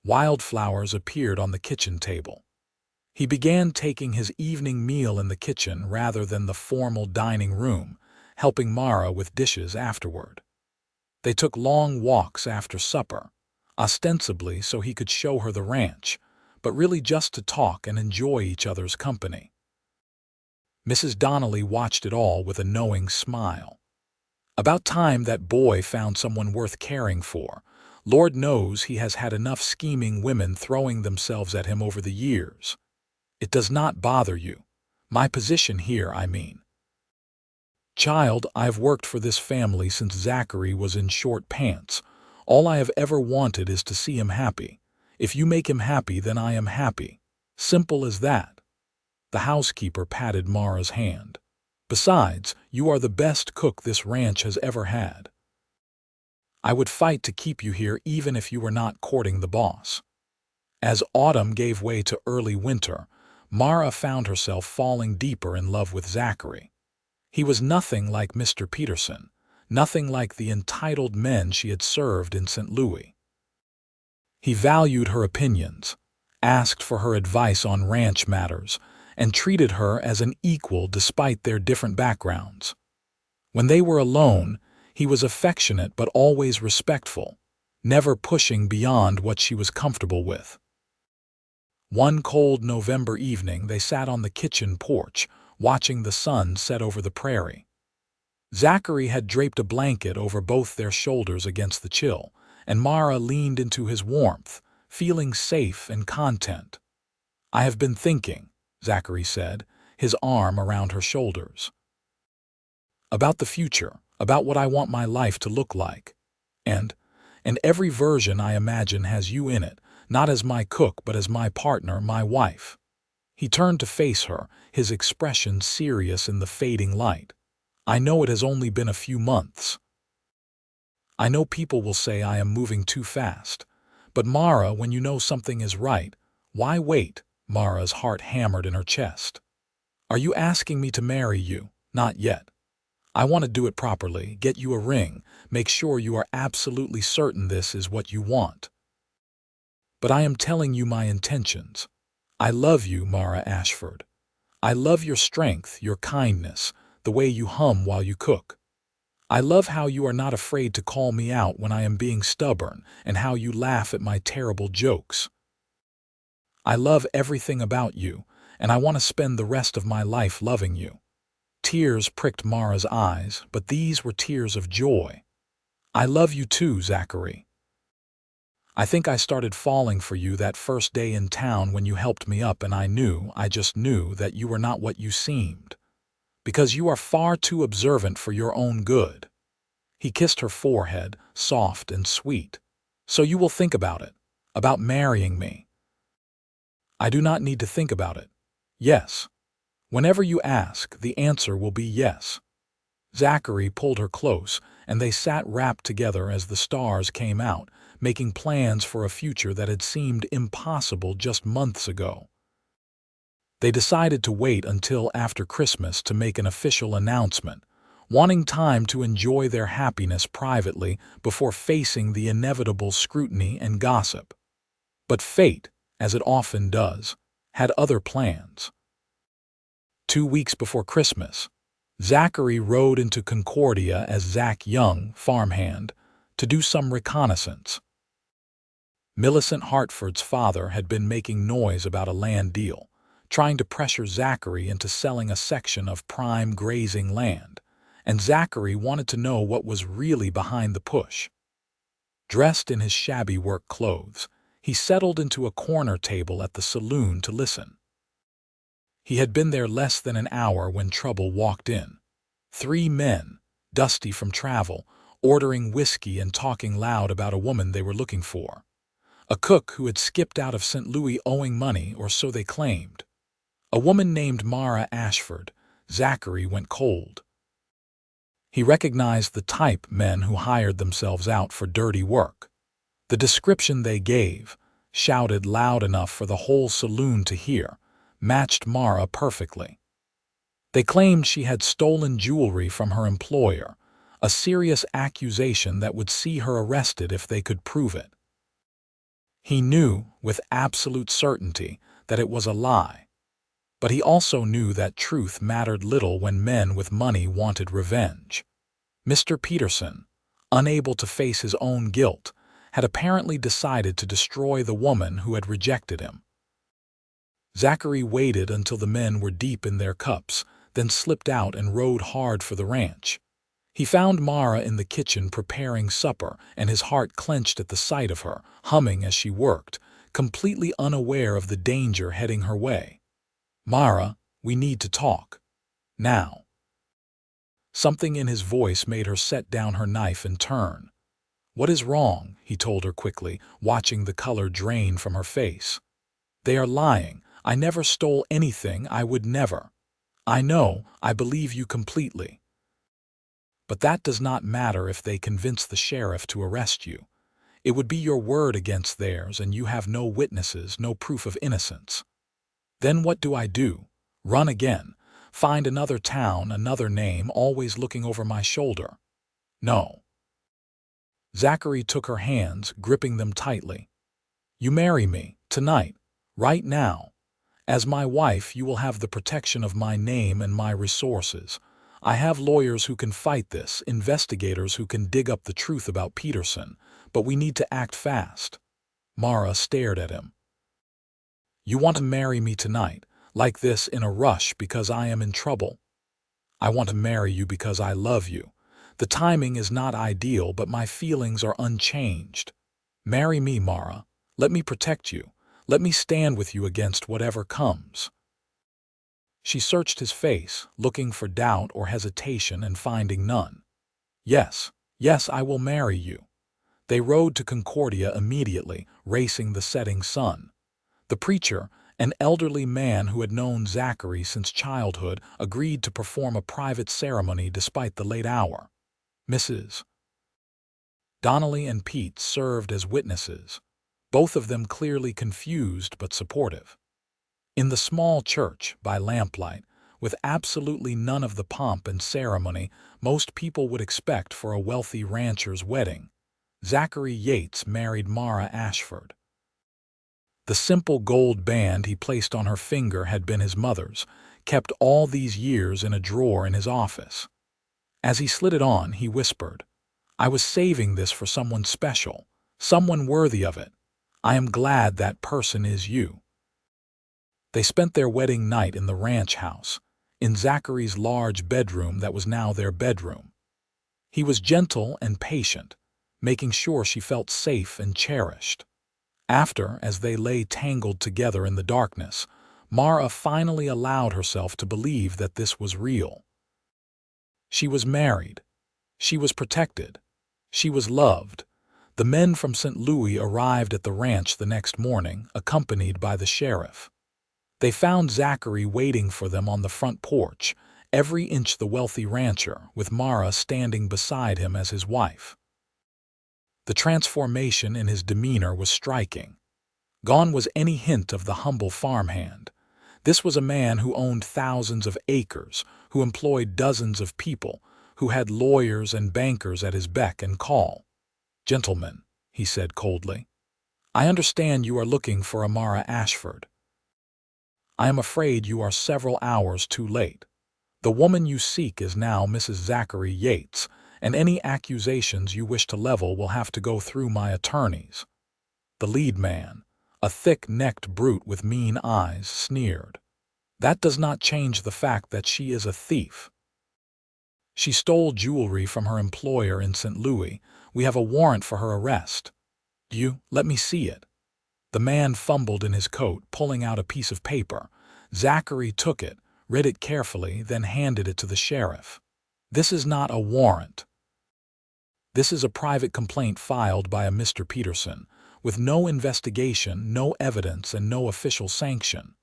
Wildflowers appeared on the kitchen table. He began taking his evening meal in the kitchen rather than the formal dining room, helping Mara with dishes afterward. They took long walks after supper, ostensibly so he could show her the ranch, but really just to talk and enjoy each other's company. Mrs. Donnelly watched it all with a knowing smile. "About time that boy found someone worth caring for. Lord knows he has had enough scheming women throwing themselves at him over the years. It does not bother you. My position here, I mean. Child, I've worked for this family since Zachary was in short pants. All I have ever wanted is to see him happy. If you make him happy, then I am happy. Simple as that." The housekeeper patted Mara's hand. "Besides, you are the best cook this ranch has ever had. I would fight to keep you here even if you were not courting the boss." As autumn gave way to early winter, Mara found herself falling deeper in love with Zachary. He was nothing like Mr. Peterson, nothing like the entitled men she had served in St. Louis. He valued her opinions, asked for her advice on ranch matters, and treated her as an equal despite their different backgrounds. When they were alone, he was affectionate but always respectful, never pushing beyond what she was comfortable with. One cold November evening they sat on the kitchen porch, watching the sun set over the prairie. Zachary had draped a blanket over both their shoulders against the chill, and Mara leaned into his warmth, feeling safe and content. "I have been thinking," Zachary said, his arm around her shoulders, "about the future, about what I want my life to look like. And every version I imagine has you in it, not as my cook but as my partner, my wife." He turned to face her, his expression serious in the fading light. "I know it has only been a few months. I know people will say I am moving too fast. But Mara, when you know something is right, why wait?" Mara's heart hammered in her chest. "Are you asking me to marry you? Not yet. I want to do it properly, get you a ring, make sure you are absolutely certain this is what you want. But I am telling you my intentions. I love you, Mara Ashford. I love your strength, your kindness, the way you hum while you cook. I love how you are not afraid to call me out when I am being stubborn and how you laugh at my terrible jokes. I love everything about you, and I want to spend the rest of my life loving you." Tears pricked Mara's eyes, but these were tears of joy. "I love you too, Zachary. I think I started falling for you that first day in town when you helped me up, and I just knew that you were not what you seemed. Because you are far too observant for your own good." He kissed her forehead, soft and sweet. "So you will think about it, about marrying me." "I do not need to think about it. Yes. Whenever you ask, the answer will be yes." Zachary pulled her close, and they sat wrapped together as the stars came out, making plans for a future that had seemed impossible just months ago. They decided to wait until after Christmas to make an official announcement, wanting time to enjoy their happiness privately before facing the inevitable scrutiny and gossip. But fate, as it often does, had other plans. 2 weeks before Christmas, Zachary rode into Concordia as Zach Young, Farmhand, to do some reconnaissance. Millicent Hartford's father had been making noise about a land deal, trying to pressure Zachary into selling a section of prime grazing land, and Zachary wanted to know what was really behind the push. Dressed in his shabby work clothes, he settled into a corner table at the saloon to listen. He had been there less than an hour when trouble walked in. 3 men, dusty from travel, ordering whiskey and talking loud about a woman they were looking for. A cook who had skipped out of St. Louis owing money, or so they claimed. A woman named Mara Ashford. Zachary went cold. He recognized the type men who hired themselves out for dirty work. The description they gave, shouted loud enough for the whole saloon to hear, matched Mara perfectly. They claimed she had stolen jewelry from her employer, a serious accusation that would see her arrested if they could prove it. He knew, with absolute certainty, that it was a lie. But he also knew that truth mattered little when men with money wanted revenge. Mr. Peterson, unable to face his own guilt, had apparently decided to destroy the woman who had rejected him. Zachary waited until the men were deep in their cups, then slipped out and rode hard for the ranch. He found Mara in the kitchen preparing supper, and his heart clenched at the sight of her, humming as she worked, completely unaware of the danger heading her way. "Mara, we need to talk. Now." Something in his voice made her set down her knife and turn. "What is wrong?" he told her quickly, watching the color drain from her face. "They are lying. I never stole anything. I would never. I know, I believe you completely. But that does not matter if they convince the sheriff to arrest you. It would be your word against theirs, and you have no witnesses, no proof of innocence. Then what do I do? Run again? Find another town, another name, always looking over my shoulder? No." Zachary took her hands, gripping them tightly. "You marry me, tonight, right now. As my wife, you will have the protection of my name and my resources. I have lawyers who can fight this, investigators who can dig up the truth about Peterson, but we need to act fast." Mara stared at him. "You want to marry me tonight, like this, in a rush because I am in trouble?" "I want to marry you because I love you. The timing is not ideal, but my feelings are unchanged. Marry me, Mara. Let me protect you. Let me stand with you against whatever comes." She searched his face, looking for doubt or hesitation and finding none. "Yes, yes, I will marry you." They rode to Concordia immediately, racing the setting sun. The preacher, an elderly man who had known Zachary since childhood, agreed to perform a private ceremony despite the late hour. Mrs. Donnelly and Pete served as witnesses, both of them clearly confused but supportive. In the small church, by lamplight, with absolutely none of the pomp and ceremony most people would expect for a wealthy rancher's wedding, Zachary Yates married Mara Ashford. The simple gold band he placed on her finger had been his mother's, kept all these years in a drawer in his office. As he slid it on, he whispered, "I was saving this for someone special, someone worthy of it. I am glad that person is you." They spent their wedding night in the ranch house, in Zachary's large bedroom that was now their bedroom. He was gentle and patient, making sure she felt safe and cherished. After, as they lay tangled together in the darkness, Mara finally allowed herself to believe that this was real. She was married. She was protected. She was loved. The men from St. Louis arrived at the ranch the next morning, accompanied by the sheriff. They found Zachary waiting for them on the front porch, every inch the wealthy rancher, with Mara standing beside him as his wife. The transformation in his demeanor was striking. Gone was any hint of the humble farmhand. This was a man who owned thousands of acres, who employed dozens of people, who had lawyers and bankers at his beck and call. "Gentlemen," he said coldly, "I understand you are looking for Mara Ashford. I am afraid you are several hours too late. The woman you seek is now Mrs. Zachary Yates, and any accusations you wish to level will have to go through my attorneys." The lead man, a thick-necked brute with mean eyes, sneered. "That does not change the fact that she is a thief. She stole jewelry from her employer in St. Louis. We have a warrant for her arrest. Let me see it." The man fumbled in his coat, pulling out a piece of paper. Zachary took it, read it carefully, then handed it to the sheriff. "This is not a warrant. This is a private complaint filed by a Mr. Peterson, with no investigation, no evidence, and no official sanction."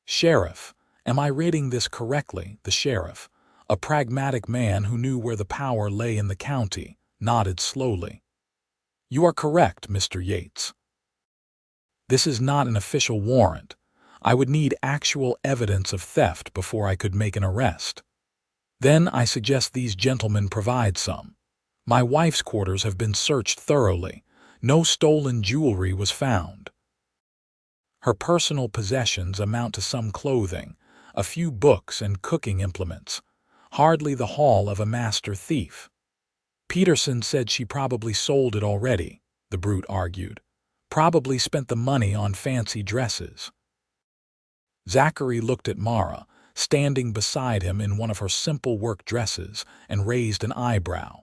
"Sheriff, am I reading this correctly?" The sheriff, a pragmatic man who knew where the power lay in the county, nodded slowly. "You are correct, Mr. Yates. This is not an official warrant. I would need actual evidence of theft before I could make an arrest. Then I suggest these gentlemen provide some. My wife's quarters have been searched thoroughly. No stolen jewelry was found. Her personal possessions amount to some clothing, a few books and cooking implements, hardly the haul of a master thief." "Peterson said she probably sold it already," the brute argued. "Probably spent the money on fancy dresses." Zachary looked at Mara, standing beside him in one of her simple work dresses, and raised an eyebrow.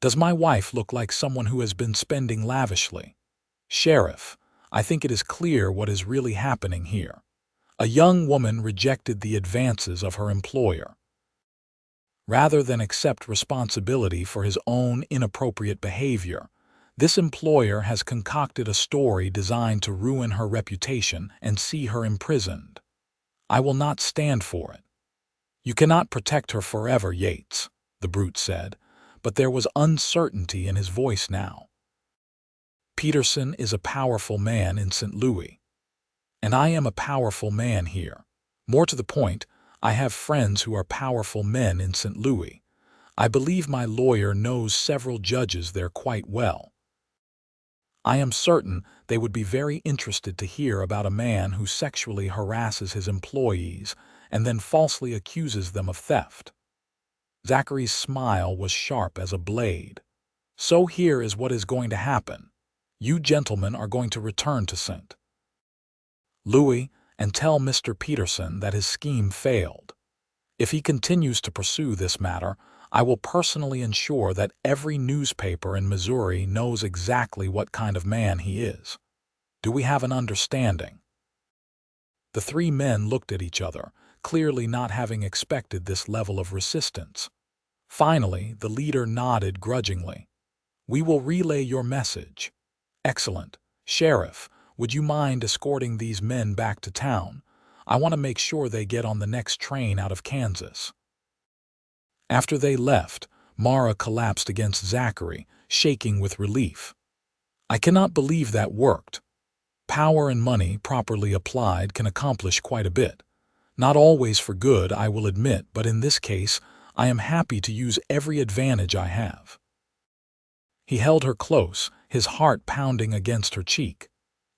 "Does my wife look like someone who has been spending lavishly? Sheriff, I think it is clear what is really happening here. A young woman rejected the advances of her employer. Rather than accept responsibility for his own inappropriate behavior, this employer has concocted a story designed to ruin her reputation and see her imprisoned. I will not stand for it." "You cannot protect her forever, Yates," the brute said, but there was uncertainty in his voice now. "Peterson is a powerful man in St. Louis, and I am a powerful man here. More to the point, I have friends who are powerful men in St. Louis. I believe my lawyer knows several judges there quite well. I am certain they would be very interested to hear about a man who sexually harasses his employees and then falsely accuses them of theft." Zachary's smile was sharp as a blade. "So here is what is going to happen. You gentlemen are going to return to St. Louis and tell Mr. Peterson that his scheme failed. If he continues to pursue this matter, I will personally ensure that every newspaper in Missouri knows exactly what kind of man he is. Do we have an understanding?" The three men looked at each other, clearly not having expected this level of resistance. Finally, the leader nodded grudgingly. We will relay your message. Excellent. Sheriff, would you mind escorting these men back to town? I want to make sure they get on the next train out of Kansas. After they left, Mara collapsed against Zachary, shaking with relief. I cannot believe that worked. Power and money, properly applied, can accomplish quite a bit. Not always for good, I will admit, but in this case, I am happy to use every advantage I have. He held her close, his heart pounding against her cheek.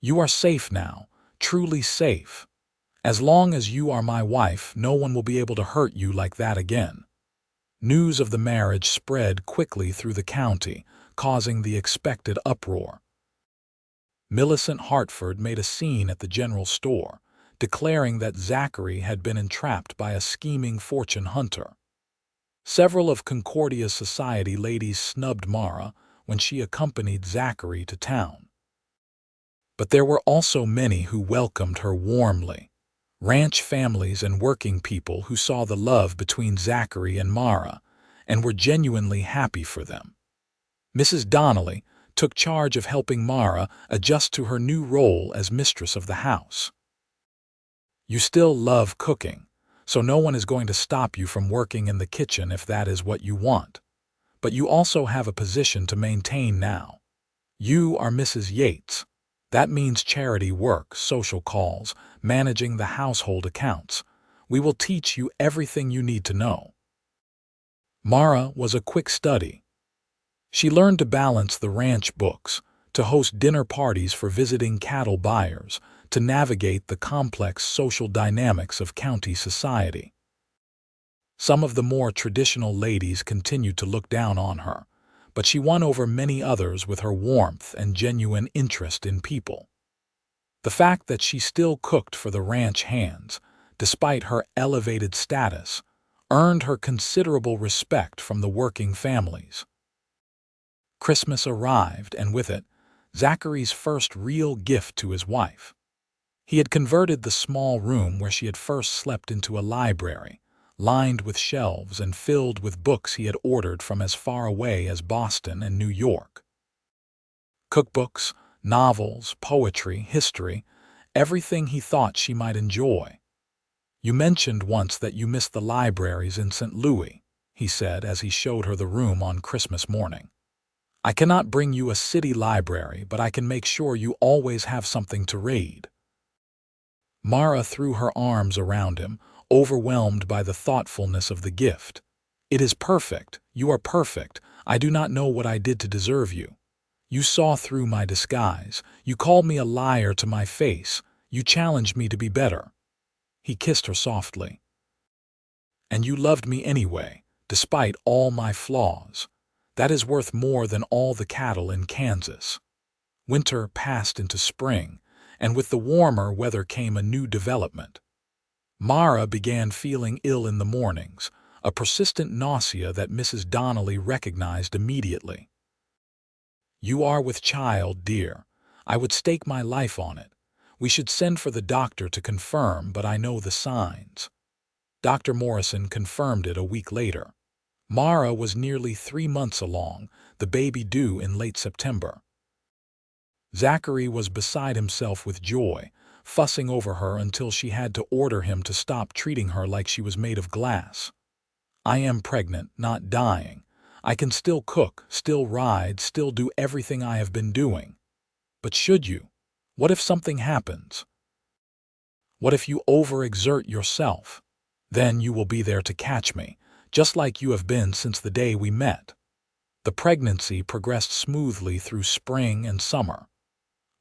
You are safe now, truly safe. As long as you are my wife, no one will be able to hurt you like that again. News of the marriage spread quickly through the county, causing the expected uproar. Millicent Hartford made a scene at the general store, declaring that Zachary had been entrapped by a scheming fortune hunter. Several of Concordia's society ladies snubbed Mara when she accompanied Zachary to town. But there were also many who welcomed her warmly. Ranch families and working people who saw the love between Zachary and Mara and were genuinely happy for them. Mrs. Donnelly took charge of helping Mara adjust to her new role as mistress of the house. You still love cooking, so no one is going to stop you from working in the kitchen if that is what you want. But you also have a position to maintain now. You are Mrs. Yates. That means charity work, social calls, managing the household accounts. We will teach you everything you need to know. Mara was a quick study. She learned to balance the ranch books, to host dinner parties for visiting cattle buyers, to navigate the complex social dynamics of county society. Some of the more traditional ladies continued to look down on her, but she won over many others with her warmth and genuine interest in people. The fact that she still cooked for the ranch hands, despite her elevated status, earned her considerable respect from the working families. Christmas arrived, and with it, Zachary's first real gift to his wife. He had converted the small room where she had first slept into a library, lined with shelves and filled with books he had ordered from as far away as Boston and New York. Cookbooks, novels, poetry, history, everything he thought she might enjoy. You mentioned once that you missed the libraries in St. Louis, he said as he showed her the room on Christmas morning. I cannot bring you a city library, but I can make sure you always have something to read. Mara threw her arms around him, overwhelmed by the thoughtfulness of the gift. It is perfect. You are perfect. I do not know what I did to deserve you. You saw through my disguise. You called me a liar to my face. You challenged me to be better. He kissed her softly. And you loved me anyway, despite all my flaws. That is worth more than all the cattle in Kansas. Winter passed into spring, and with the warmer weather came a new development. Mara began feeling ill in the mornings, a persistent nausea that Mrs. Donnelly recognized immediately. You are with child, dear. I would stake my life on it. We should send for the doctor to confirm, but I know the signs. Dr. Morrison confirmed it a week later. Mara was nearly 3 months along, the baby due in late September. Zachary was beside himself with joy, fussing over her until she had to order him to stop treating her like she was made of glass. I am pregnant, not dying. I can still cook, still ride, still do everything I have been doing. But should you? What if something happens? What if you overexert yourself? Then you will be there to catch me, just like you have been since the day we met. The pregnancy progressed smoothly through spring and summer.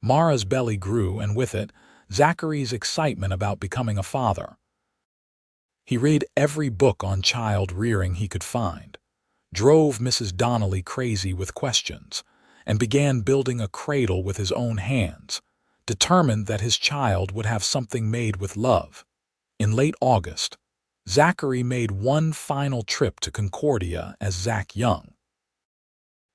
Mara's belly grew, and with it, Zachary's excitement about becoming a father. He read every book on child rearing he could find, drove Mrs. Donnelly crazy with questions, and began building a cradle with his own hands, determined that his child would have something made with love. In late August, Zachary made one final trip to Concordia as Zach Young.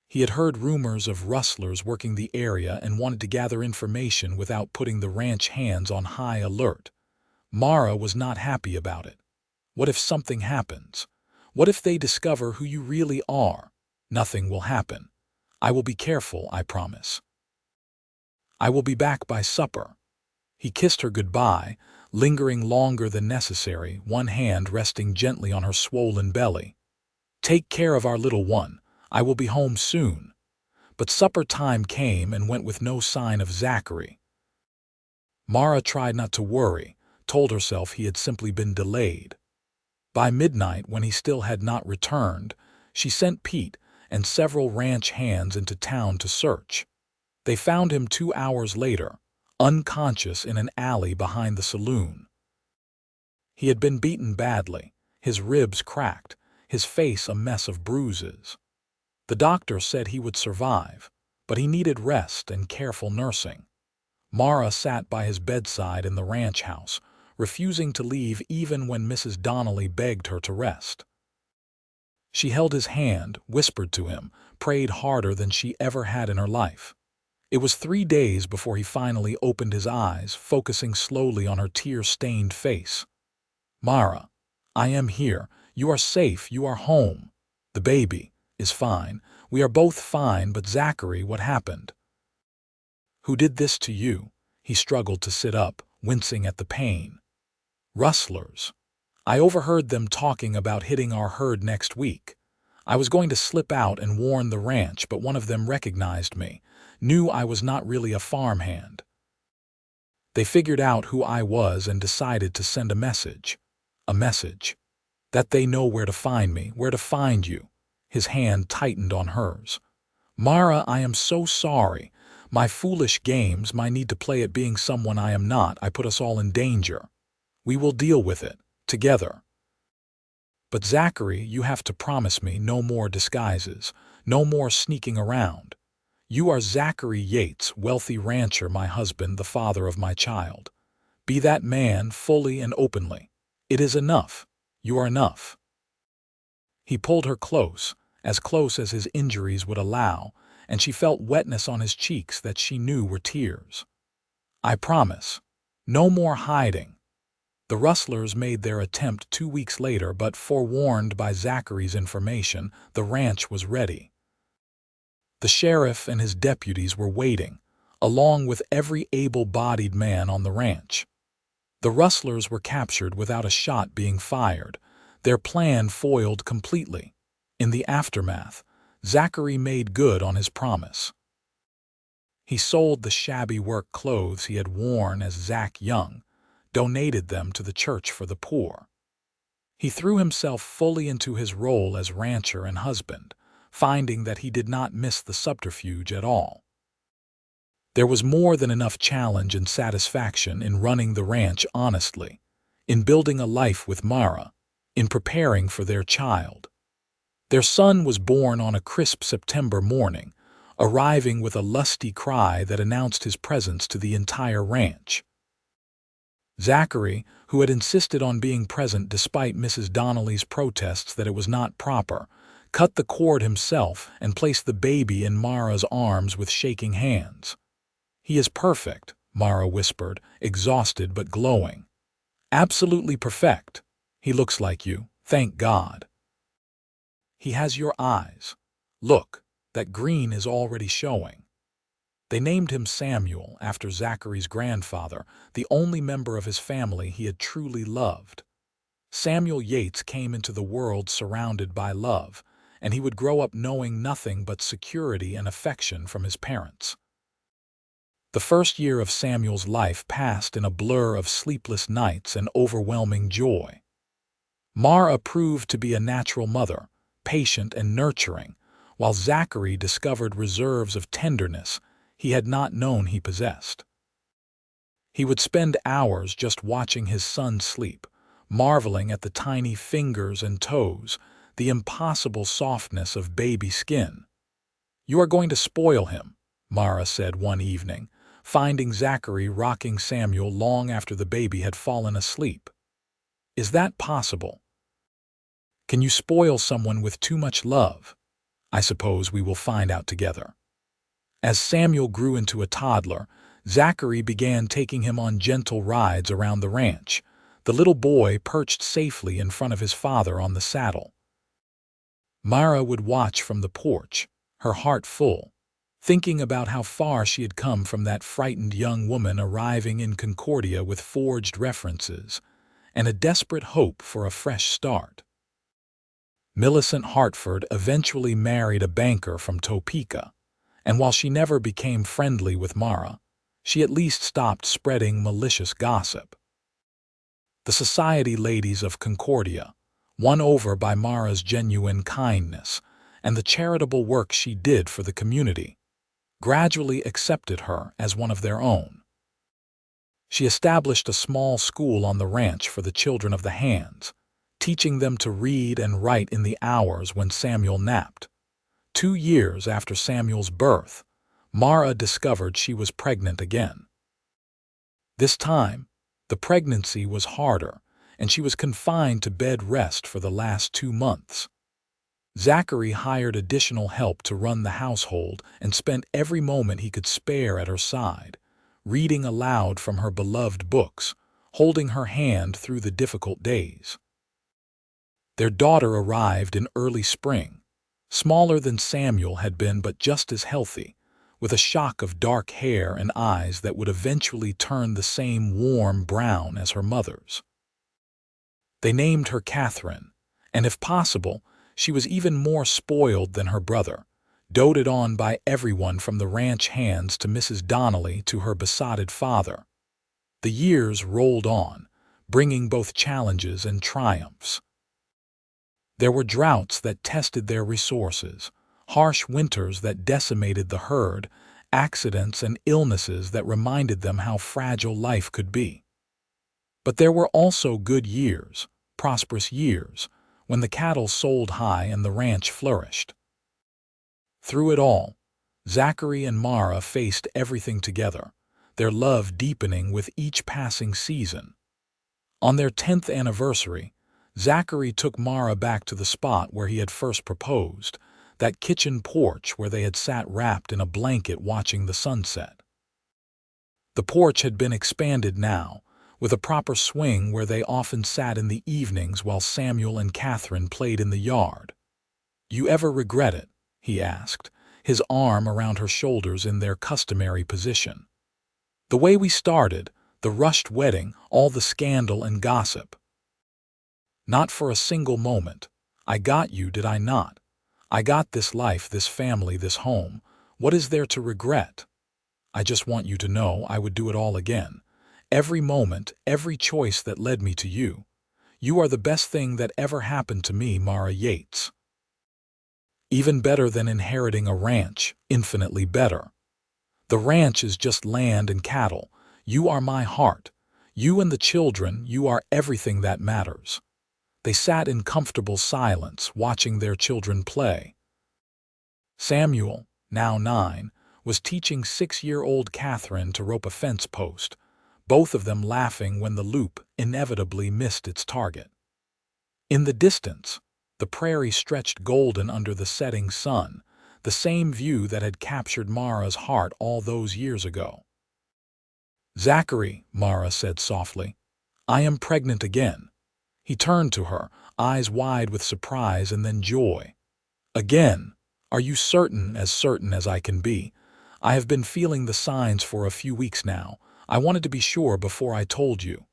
He had heard rumors of rustlers working the area and wanted to gather information without putting the ranch hands on high alert. Mara was not happy about it. What if something happens? What if they discover who you really are? Nothing will happen. I will be careful, I promise. I will be back by supper." He kissed her goodbye, lingering longer than necessary, one hand resting gently on her swollen belly. "Take care of our little one. I will be home soon." But supper time came and went with no sign of Zachary. Mara tried not to worry, told herself he had simply been delayed. By midnight, when he still had not returned, she sent Pete and several ranch hands into town to search. They found him 2 hours later, unconscious in an alley behind the saloon. He had been beaten badly, his ribs cracked, his face a mess of bruises. The doctor said he would survive, but he needed rest and careful nursing. Mara sat by his bedside in the ranch house, refusing to leave even when Mrs. Donnelly begged her to rest. She held his hand, whispered to him, prayed harder than she ever had in her life. It was 3 days before he finally opened his eyes, focusing slowly on her tear-stained face. "Mara, I am here. You are safe. You are home. The baby is fine. We are both fine, but Zachary, what happened?" "Who did this to you?" He struggled to sit up, wincing at the pain. "Rustlers. I overheard them talking about hitting our herd next week. I was going to slip out and warn the ranch, but one of them recognized me, knew I was not really a farmhand. They figured out who I was and decided to send a message. A message. That they know where to find me, where to find you." His hand tightened on hers. "Mara, I am so sorry. My foolish games, my need to play at being someone I am not, I put us all in danger. We will deal with it, together. But Zachary, you have to promise me no more disguises, no more sneaking around. You are Zachary Yates, wealthy rancher, my husband, the father of my child. Be that man fully and openly. It is enough. You are enough." He pulled her close as his injuries would allow, and she felt wetness on his cheeks that she knew were tears. "I promise. No more hiding." The rustlers made their attempt 2 weeks later, but forewarned by Zachary's information, the ranch was ready. The sheriff and his deputies were waiting, along with every able-bodied man on the ranch. The rustlers were captured without a shot being fired, their plan foiled completely. In the aftermath, Zachary made good on his promise. He sold the shabby work clothes he had worn as Zach Young, donated them to the church for the poor. He threw himself fully into his role as rancher and husband, finding that he did not miss the subterfuge at all. There was more than enough challenge and satisfaction in running the ranch honestly, in building a life with Mara, in preparing for their child. Their son was born on a crisp September morning, arriving with a lusty cry that announced his presence to the entire ranch. Zachary, who had insisted on being present despite Mrs. Donnelly's protests that it was not proper, cut the cord himself and placed the baby in Mara's arms with shaking hands. "He is perfect," Mara whispered, exhausted but glowing. "Absolutely perfect. He looks like you, thank God. He has your eyes. Look, that green is already showing." They named him Samuel after Zachary's grandfather, the only member of his family he had truly loved. Samuel Yates came into the world surrounded by love, and he would grow up knowing nothing but security and affection from his parents. The first year of Samuel's life passed in a blur of sleepless nights and overwhelming joy. Mara proved to be a natural mother, patient and nurturing, while Zachary discovered reserves of tenderness he had not known he possessed. He would spend hours just watching his son sleep, marveling at the tiny fingers and toes, the impossible softness of baby skin. "You are going to spoil him," Mara said one evening, finding Zachary rocking Samuel long after the baby had fallen asleep. "Is that possible? Can you spoil someone with too much love? I suppose we will find out together." As Samuel grew into a toddler, Zachary began taking him on gentle rides around the ranch, the little boy perched safely in front of his father on the saddle. Mara would watch from the porch, her heart full. thinking about how far she had come from that frightened young woman arriving in Concordia with forged references and a desperate hope for a fresh start. Millicent Hartford eventually married a banker from Topeka, and while she never became friendly with Mara, she at least stopped spreading malicious gossip. The society ladies of Concordia, won over by Mara's genuine kindness and the charitable work she did for the community, gradually accepted her as one of their own. She established a small school on the ranch for the children of the hands, teaching them to read and write in the hours when Samuel napped. 2 years after Samuel's birth, Mara discovered she was pregnant again. This time, the pregnancy was harder, and she was confined to bed rest for the last 2 months. Zachary hired additional help to run the household and spent every moment he could spare at her side, reading aloud from her beloved books, holding her hand through the difficult days. Their daughter arrived in early spring, smaller than Samuel had been but just as healthy, with a shock of dark hair and eyes that would eventually turn the same warm brown as her mother's. They named her Catherine, and if possible, she was even more spoiled than her brother, doted on by everyone from the ranch hands to Mrs. Donnelly to her besotted father. The years rolled on, bringing both challenges and triumphs. There were droughts that tested their resources, harsh winters that decimated the herd, accidents and illnesses that reminded them how fragile life could be. But there were also good years, prosperous years, when the cattle sold high and the ranch flourished. Through it all, Zachary and Mara faced everything together, their love deepening with each passing season. On their 10th anniversary, Zachary took Mara back to the spot where he had first proposed, that kitchen porch where they had sat wrapped in a blanket watching the sunset. The porch had been expanded now, with a proper swing where they often sat in the evenings while Samuel and Catherine played in the yard. "You ever regret it?" he asked, his arm around her shoulders in their customary position. "The way we started, the rushed wedding, all the scandal and gossip." "Not for a single moment. I got you, did I not? I got this life, this family, this home. What is there to regret? I just want you to know I would do it all again. Every moment, every choice that led me to you. You are the best thing that ever happened to me, Mara Yates. Even better than inheriting a ranch, infinitely better. The ranch is just land and cattle. You are my heart. You and the children, you are everything that matters." They sat in comfortable silence, watching their children play. Samuel, now 9, was teaching 6-year-old Catherine to rope a fence post, both of them laughing when the loop inevitably missed its target. In the distance, the prairie stretched golden under the setting sun, the same view that had captured Mara's heart all those years ago. "Zachary," Mara said softly, "I am pregnant again." He turned to her, eyes wide with surprise and then joy. "Again? Are you certain as I can be? I have been feeling the signs for a few weeks now. I wanted to be sure before I told you."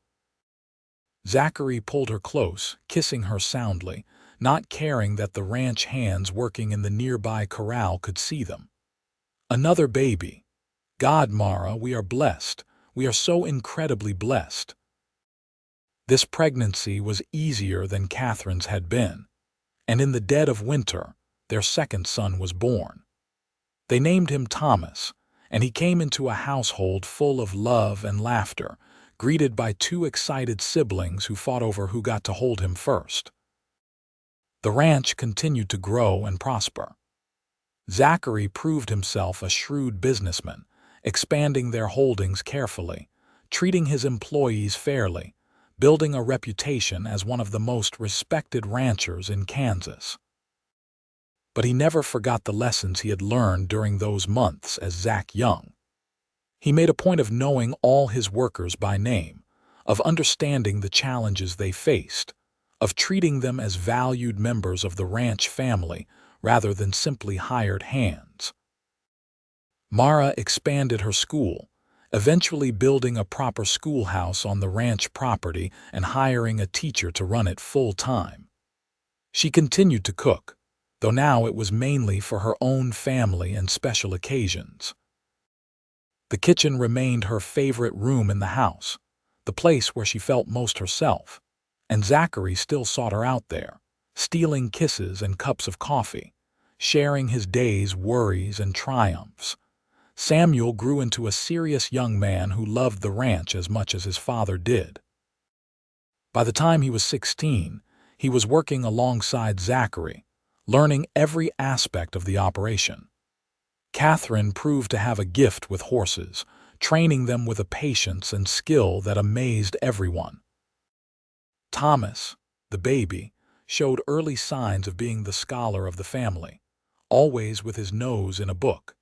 Zachary pulled her close, kissing her soundly, not caring that the ranch hands working in the nearby corral could see them. "Another baby. God, Mara, we are blessed. We are so incredibly blessed." This pregnancy was easier than Catherine's had been, and in the dead of winter, their second son was born. They named him Thomas, and he came into a household full of love and laughter, greeted by 2 excited siblings who fought over who got to hold him first. The ranch continued to grow and prosper. Zachary proved himself a shrewd businessman, expanding their holdings carefully, treating his employees fairly, building a reputation as one of the most respected ranchers in Kansas. But he never forgot the lessons he had learned during those months as Zach Young. He made a point of knowing all his workers by name, of understanding the challenges they faced, of treating them as valued members of the ranch family rather than simply hired hands. Mara expanded her school, eventually building a proper schoolhouse on the ranch property and hiring a teacher to run it full-time. She continued to cook, though now it was mainly for her own family and special occasions. The kitchen remained her favorite room in the house, the place where she felt most herself, and Zachary still sought her out there, stealing kisses and cups of coffee, sharing his day's worries and triumphs. Samuel grew into a serious young man who loved the ranch as much as his father did. By the time he was 16, he was working alongside Zachary, learning every aspect of the operation. Catherine proved to have a gift with horses, training them with a patience and skill that amazed everyone. Thomas, the baby, showed early signs of being the scholar of the family, always with his nose in a book,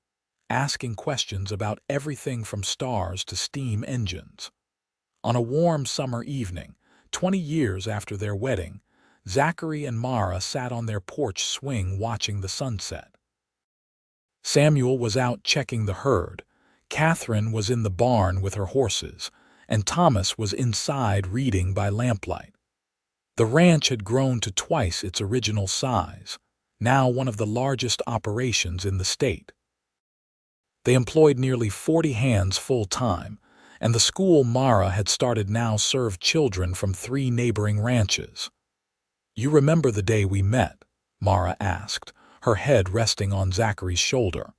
asking questions about everything from stars to steam engines. On a warm summer evening, 20 years after their wedding, Zachary and Mara sat on their porch swing watching the sunset. Samuel was out checking the herd, Catherine was in the barn with her horses, and Thomas was inside reading by lamplight. The ranch had grown to twice its original size, now one of the largest operations in the state. They employed nearly 40 hands full-time, and the school Mara had started now served children from 3 neighboring ranches. "You remember the day we met?" Mara asked, her head resting on Zachary's shoulder.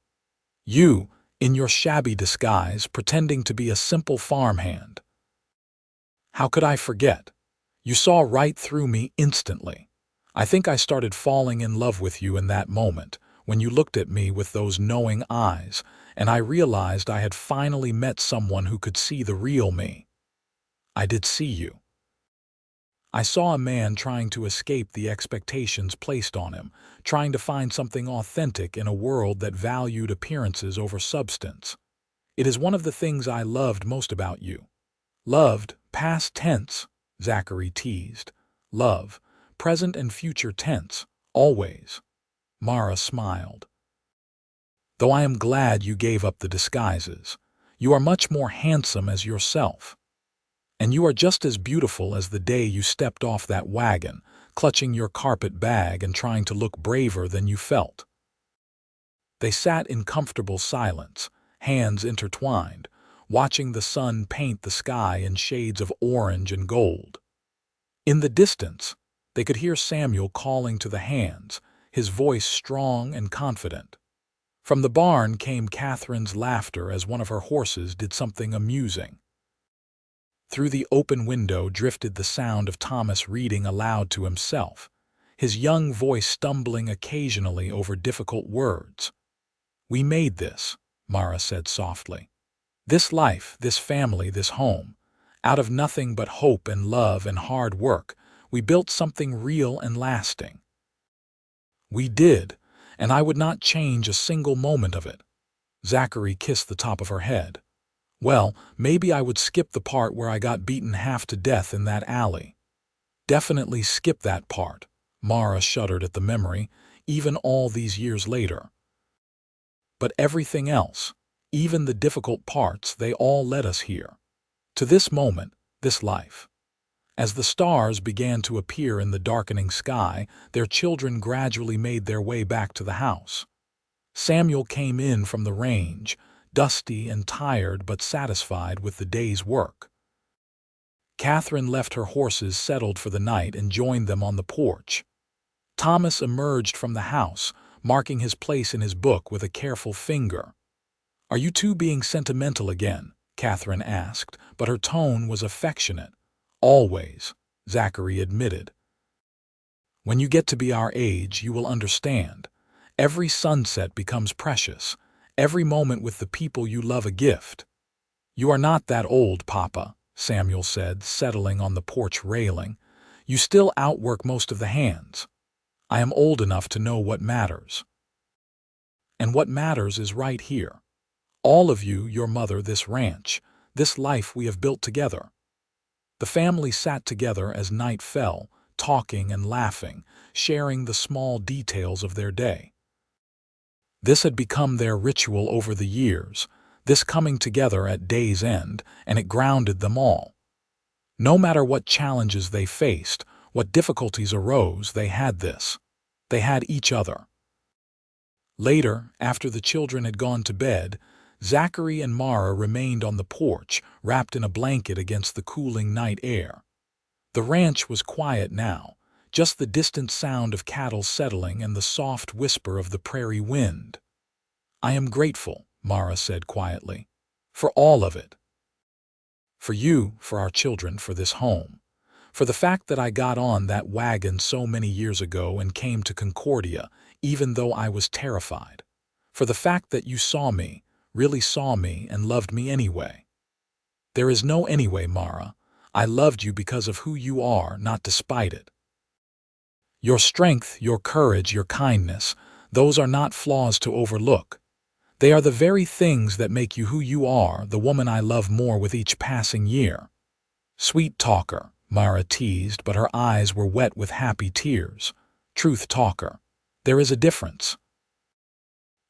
"You, in your shabby disguise, pretending to be a simple farmhand." "How could I forget? You saw right through me instantly. I think I started falling in love with you in that moment, when you looked at me with those knowing eyes, and I realized I had finally met someone who could see the real me. I did see you. I saw a man trying to escape the expectations placed on him, trying to find something authentic in a world that valued appearances over substance. It is one of the things I loved most about you." "Loved, past tense," Zachary teased. "Love, present and future tense, always." Mara smiled. "Though I am glad you gave up the disguises. You are much more handsome as yourself. And you are just as beautiful as the day you stepped off that wagon, clutching your carpet bag and trying to look braver than you felt." They sat in comfortable silence, hands intertwined, watching the sun paint the sky in shades of orange and gold. In the distance, they could hear Samuel calling to the hands, his voice strong and confident. From the barn came Catherine's laughter as one of her horses did something amusing. Through the open window drifted the sound of Thomas reading aloud to himself, his young voice stumbling occasionally over difficult words. "We made this," Mara said softly. "This life, this family, this home. Out of nothing but hope and love and hard work, we built something real and lasting. We did, and I would not change a single moment of it." Zachary kissed the top of her head. "Well, maybe I would skip the part where I got beaten half to death in that alley." "Definitely skip that part." Mara shuddered at the memory, even all these years later. "But everything else, even the difficult parts, they all led us here. To this moment, this life." As the stars began to appear in the darkening sky, their children gradually made their way back to the house. Samuel came in from the range, dusty and tired but satisfied with the day's work. Catherine left her horses settled for the night and joined them on the porch. Thomas emerged from the house, marking his place in his book with a careful finger. "Are you two being sentimental again?" Catherine asked, but her tone was affectionate. "Always," Zachary admitted. "When you get to be our age, you will understand. Every sunset becomes precious, every moment with the people you love a gift." "You are not that old, Papa," Samuel said, settling on the porch railing. "You still outwork most of the hands. I am old enough to know what matters. And what matters is right here. All of you, your mother, this ranch, this life we have built together." The family sat together as night fell, talking and laughing, sharing the small details of their day. This had become their ritual over the years, this coming together at day's end, and it grounded them all. No matter what challenges they faced, what difficulties arose, they had this. They had each other. Later, after the children had gone to bed, Zachary and Mara remained on the porch, wrapped in a blanket against the cooling night air. The ranch was quiet now, just the distant sound of cattle settling and the soft whisper of the prairie wind. "I am grateful," Mara said quietly, "for all of it. For you, for our children, for this home. For the fact that I got on that wagon so many years ago and came to Concordia, even though I was terrified. For the fact that you saw me, really saw me, and loved me anyway. There is no anyway, Mara. I loved you because of who you are, not despite it. Your strength, your courage, your kindness, those are not flaws to overlook. They are the very things that make you who you are, the woman I love more with each passing year." "Sweet talker," Mara teased, but her eyes were wet with happy tears. "Truth talker. There is a difference."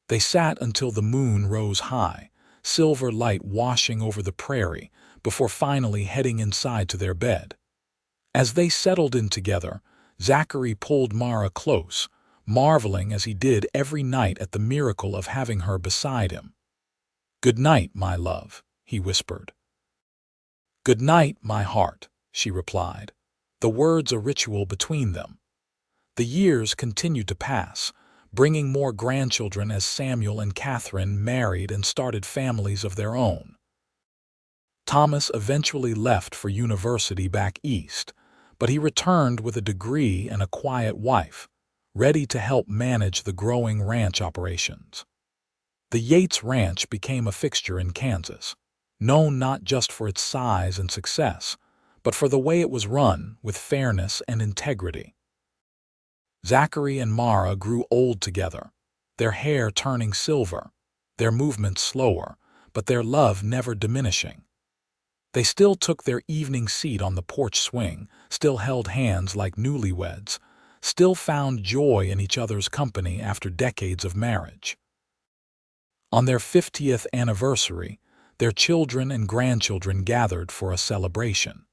They sat until the moon rose high, silver light washing over the prairie, before finally heading inside to their bed. As they settled in together, Zachary pulled Mara close, marveling as he did every night at the miracle of having her beside him. "Good night, my love," he whispered. "Good night, my heart," she replied, the words a ritual between them. The years continued to pass, bringing more grandchildren as Samuel and Catherine married and started families of their own. Thomas eventually left for university back east, but he returned with a degree and a quiet wife, ready to help manage the growing ranch operations. The Yates Ranch became a fixture in Kansas, known not just for its size and success, but for the way it was run with fairness and integrity. Zachary and Mara grew old together, their hair turning silver, their movements slower, but their love never diminishing. They still took their evening seat on the porch swing, still held hands like newlyweds, still found joy in each other's company after decades of marriage. On their 50th anniversary, their children and grandchildren gathered for a celebration.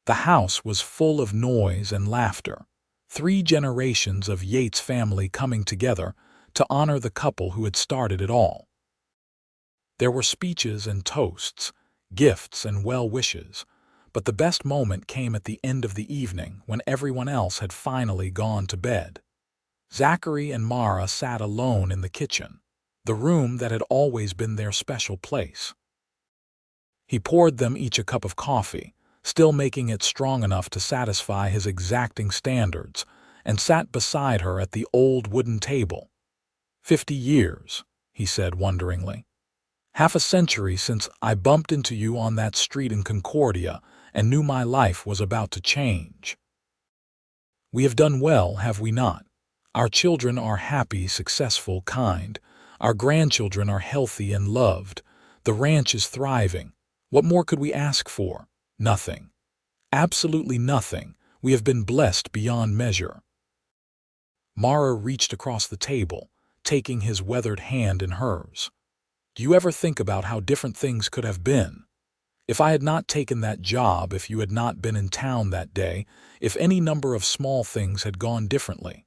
The house was full of noise and laughter, 3 generations of Yates family coming together to honor the couple who had started it all. There were speeches and toasts, gifts and well wishes, but the best moment came at the end of the evening when everyone else had finally gone to bed. Zachary and Mara sat alone in the kitchen, the room that had always been their special place. He poured them each a cup of coffee, still making it strong enough to satisfy his exacting standards, and sat beside her at the old wooden table. 50 years, he said wonderingly. Half a century since I bumped into you on that street in Concordia and knew my life was about to change. We have done well, have we not? Our children are happy, successful, kind. Our grandchildren are healthy and loved. The ranch is thriving. What more could we ask for? Nothing. Absolutely nothing. We have been blessed beyond measure. Mara reached across the table, taking his weathered hand in hers. Do you ever think about how different things could have been? If I had not taken that job, if you had not been in town that day, if any number of small things had gone differently.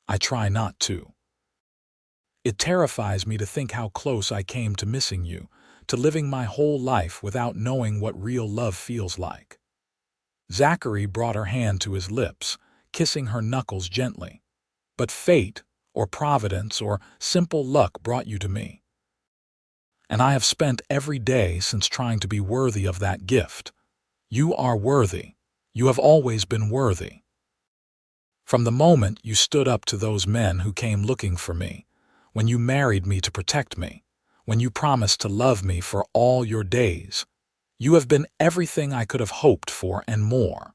I try not to. It terrifies me to think how close I came to missing you, to living my whole life without knowing what real love feels like. Zachary brought her hand to his lips, kissing her knuckles gently. But fate, or providence, or simple luck brought you to me. And I have spent every day since trying to be worthy of that gift. You are worthy. You have always been worthy. From the moment you stood up to those men who came looking for me, when you married me to protect me, when you promised to love me for all your days, you have been everything I could have hoped for and more.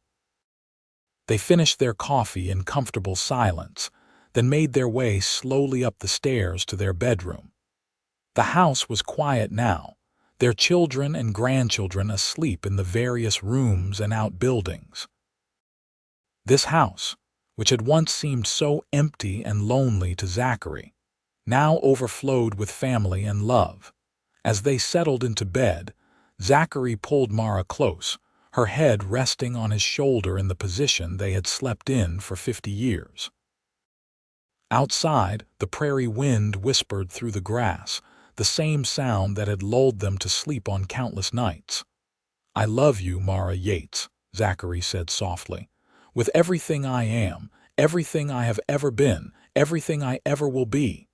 They finished their coffee in comfortable silence, then made their way slowly up the stairs to their bedroom. The house was quiet now, their children and grandchildren asleep in the various rooms and outbuildings. This house, which had once seemed so empty and lonely to Zachary, now overflowed with family and love. As they settled into bed, Zachary pulled Mara close, her head resting on his shoulder in the position they had slept in for 50 years. Outside, the prairie wind whispered through the grass, the same sound that had lulled them to sleep on countless nights. "I love you, Mara Yates," Zachary said softly. "With everything I am, everything I have ever been, everything I ever will be.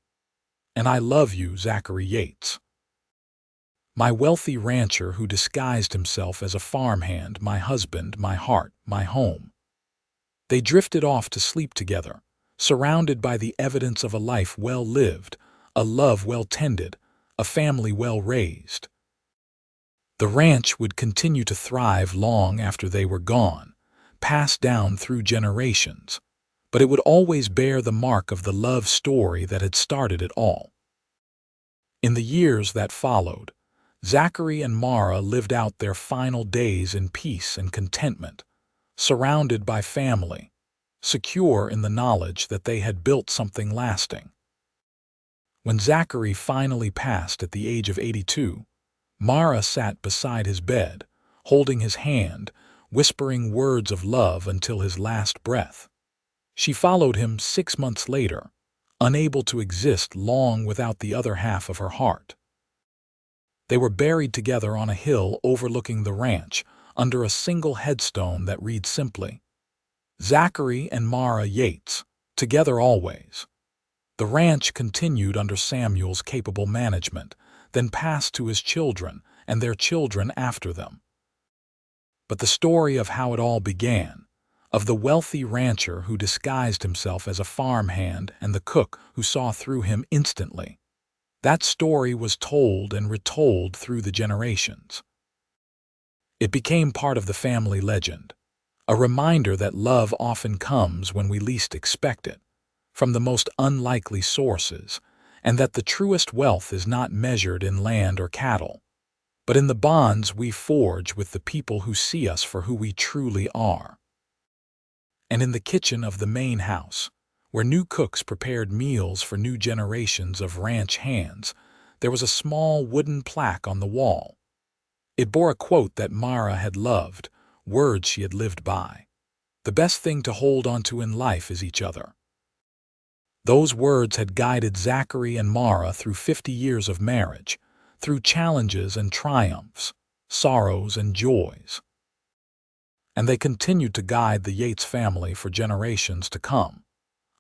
And I love you, Zachary Yates. My wealthy rancher who disguised himself as a farmhand, my husband, my heart, my home." They drifted off to sleep together, surrounded by the evidence of a life well lived, a love well tended, a family well raised. The ranch would continue to thrive long after they were gone, passed down through generations, but it would always bear the mark of the love story that had started it all. In the years that followed, Zachary and Mara lived out their final days in peace and contentment, surrounded by family, secure in the knowledge that they had built something lasting. When Zachary finally passed at the age of 82, Mara sat beside his bed, holding his hand, whispering words of love until his last breath. She followed him 6 months later, unable to exist long without the other half of her heart. They were buried together on a hill overlooking the ranch, under a single headstone that read simply, "Zachary and Mara Yates, together always." The ranch continued under Samuel's capable management, then passed to his children and their children after them. But the story of how it all began, of the wealthy rancher who disguised himself as a farmhand and the cook who saw through him instantly, that story was told and retold through the generations. It became part of the family legend, a reminder that love often comes when we least expect it, from the most unlikely sources, and that the truest wealth is not measured in land or cattle, but in the bonds we forge with the people who see us for who we truly are. And in the kitchen of the main house, where new cooks prepared meals for new generations of ranch hands, there was a small wooden plaque on the wall. It bore a quote that Mara had loved, words she had lived by. "The best thing to hold onto in life is each other." Those words had guided Zachary and Mara through 50 years of marriage, through challenges and triumphs, sorrows and joys. And they continued to guide the Yates family for generations to come.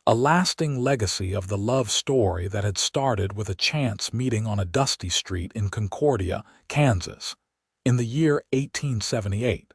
A lasting legacy of the love story that had started with a chance meeting on a dusty street in Concordia, Kansas, in the year 1878.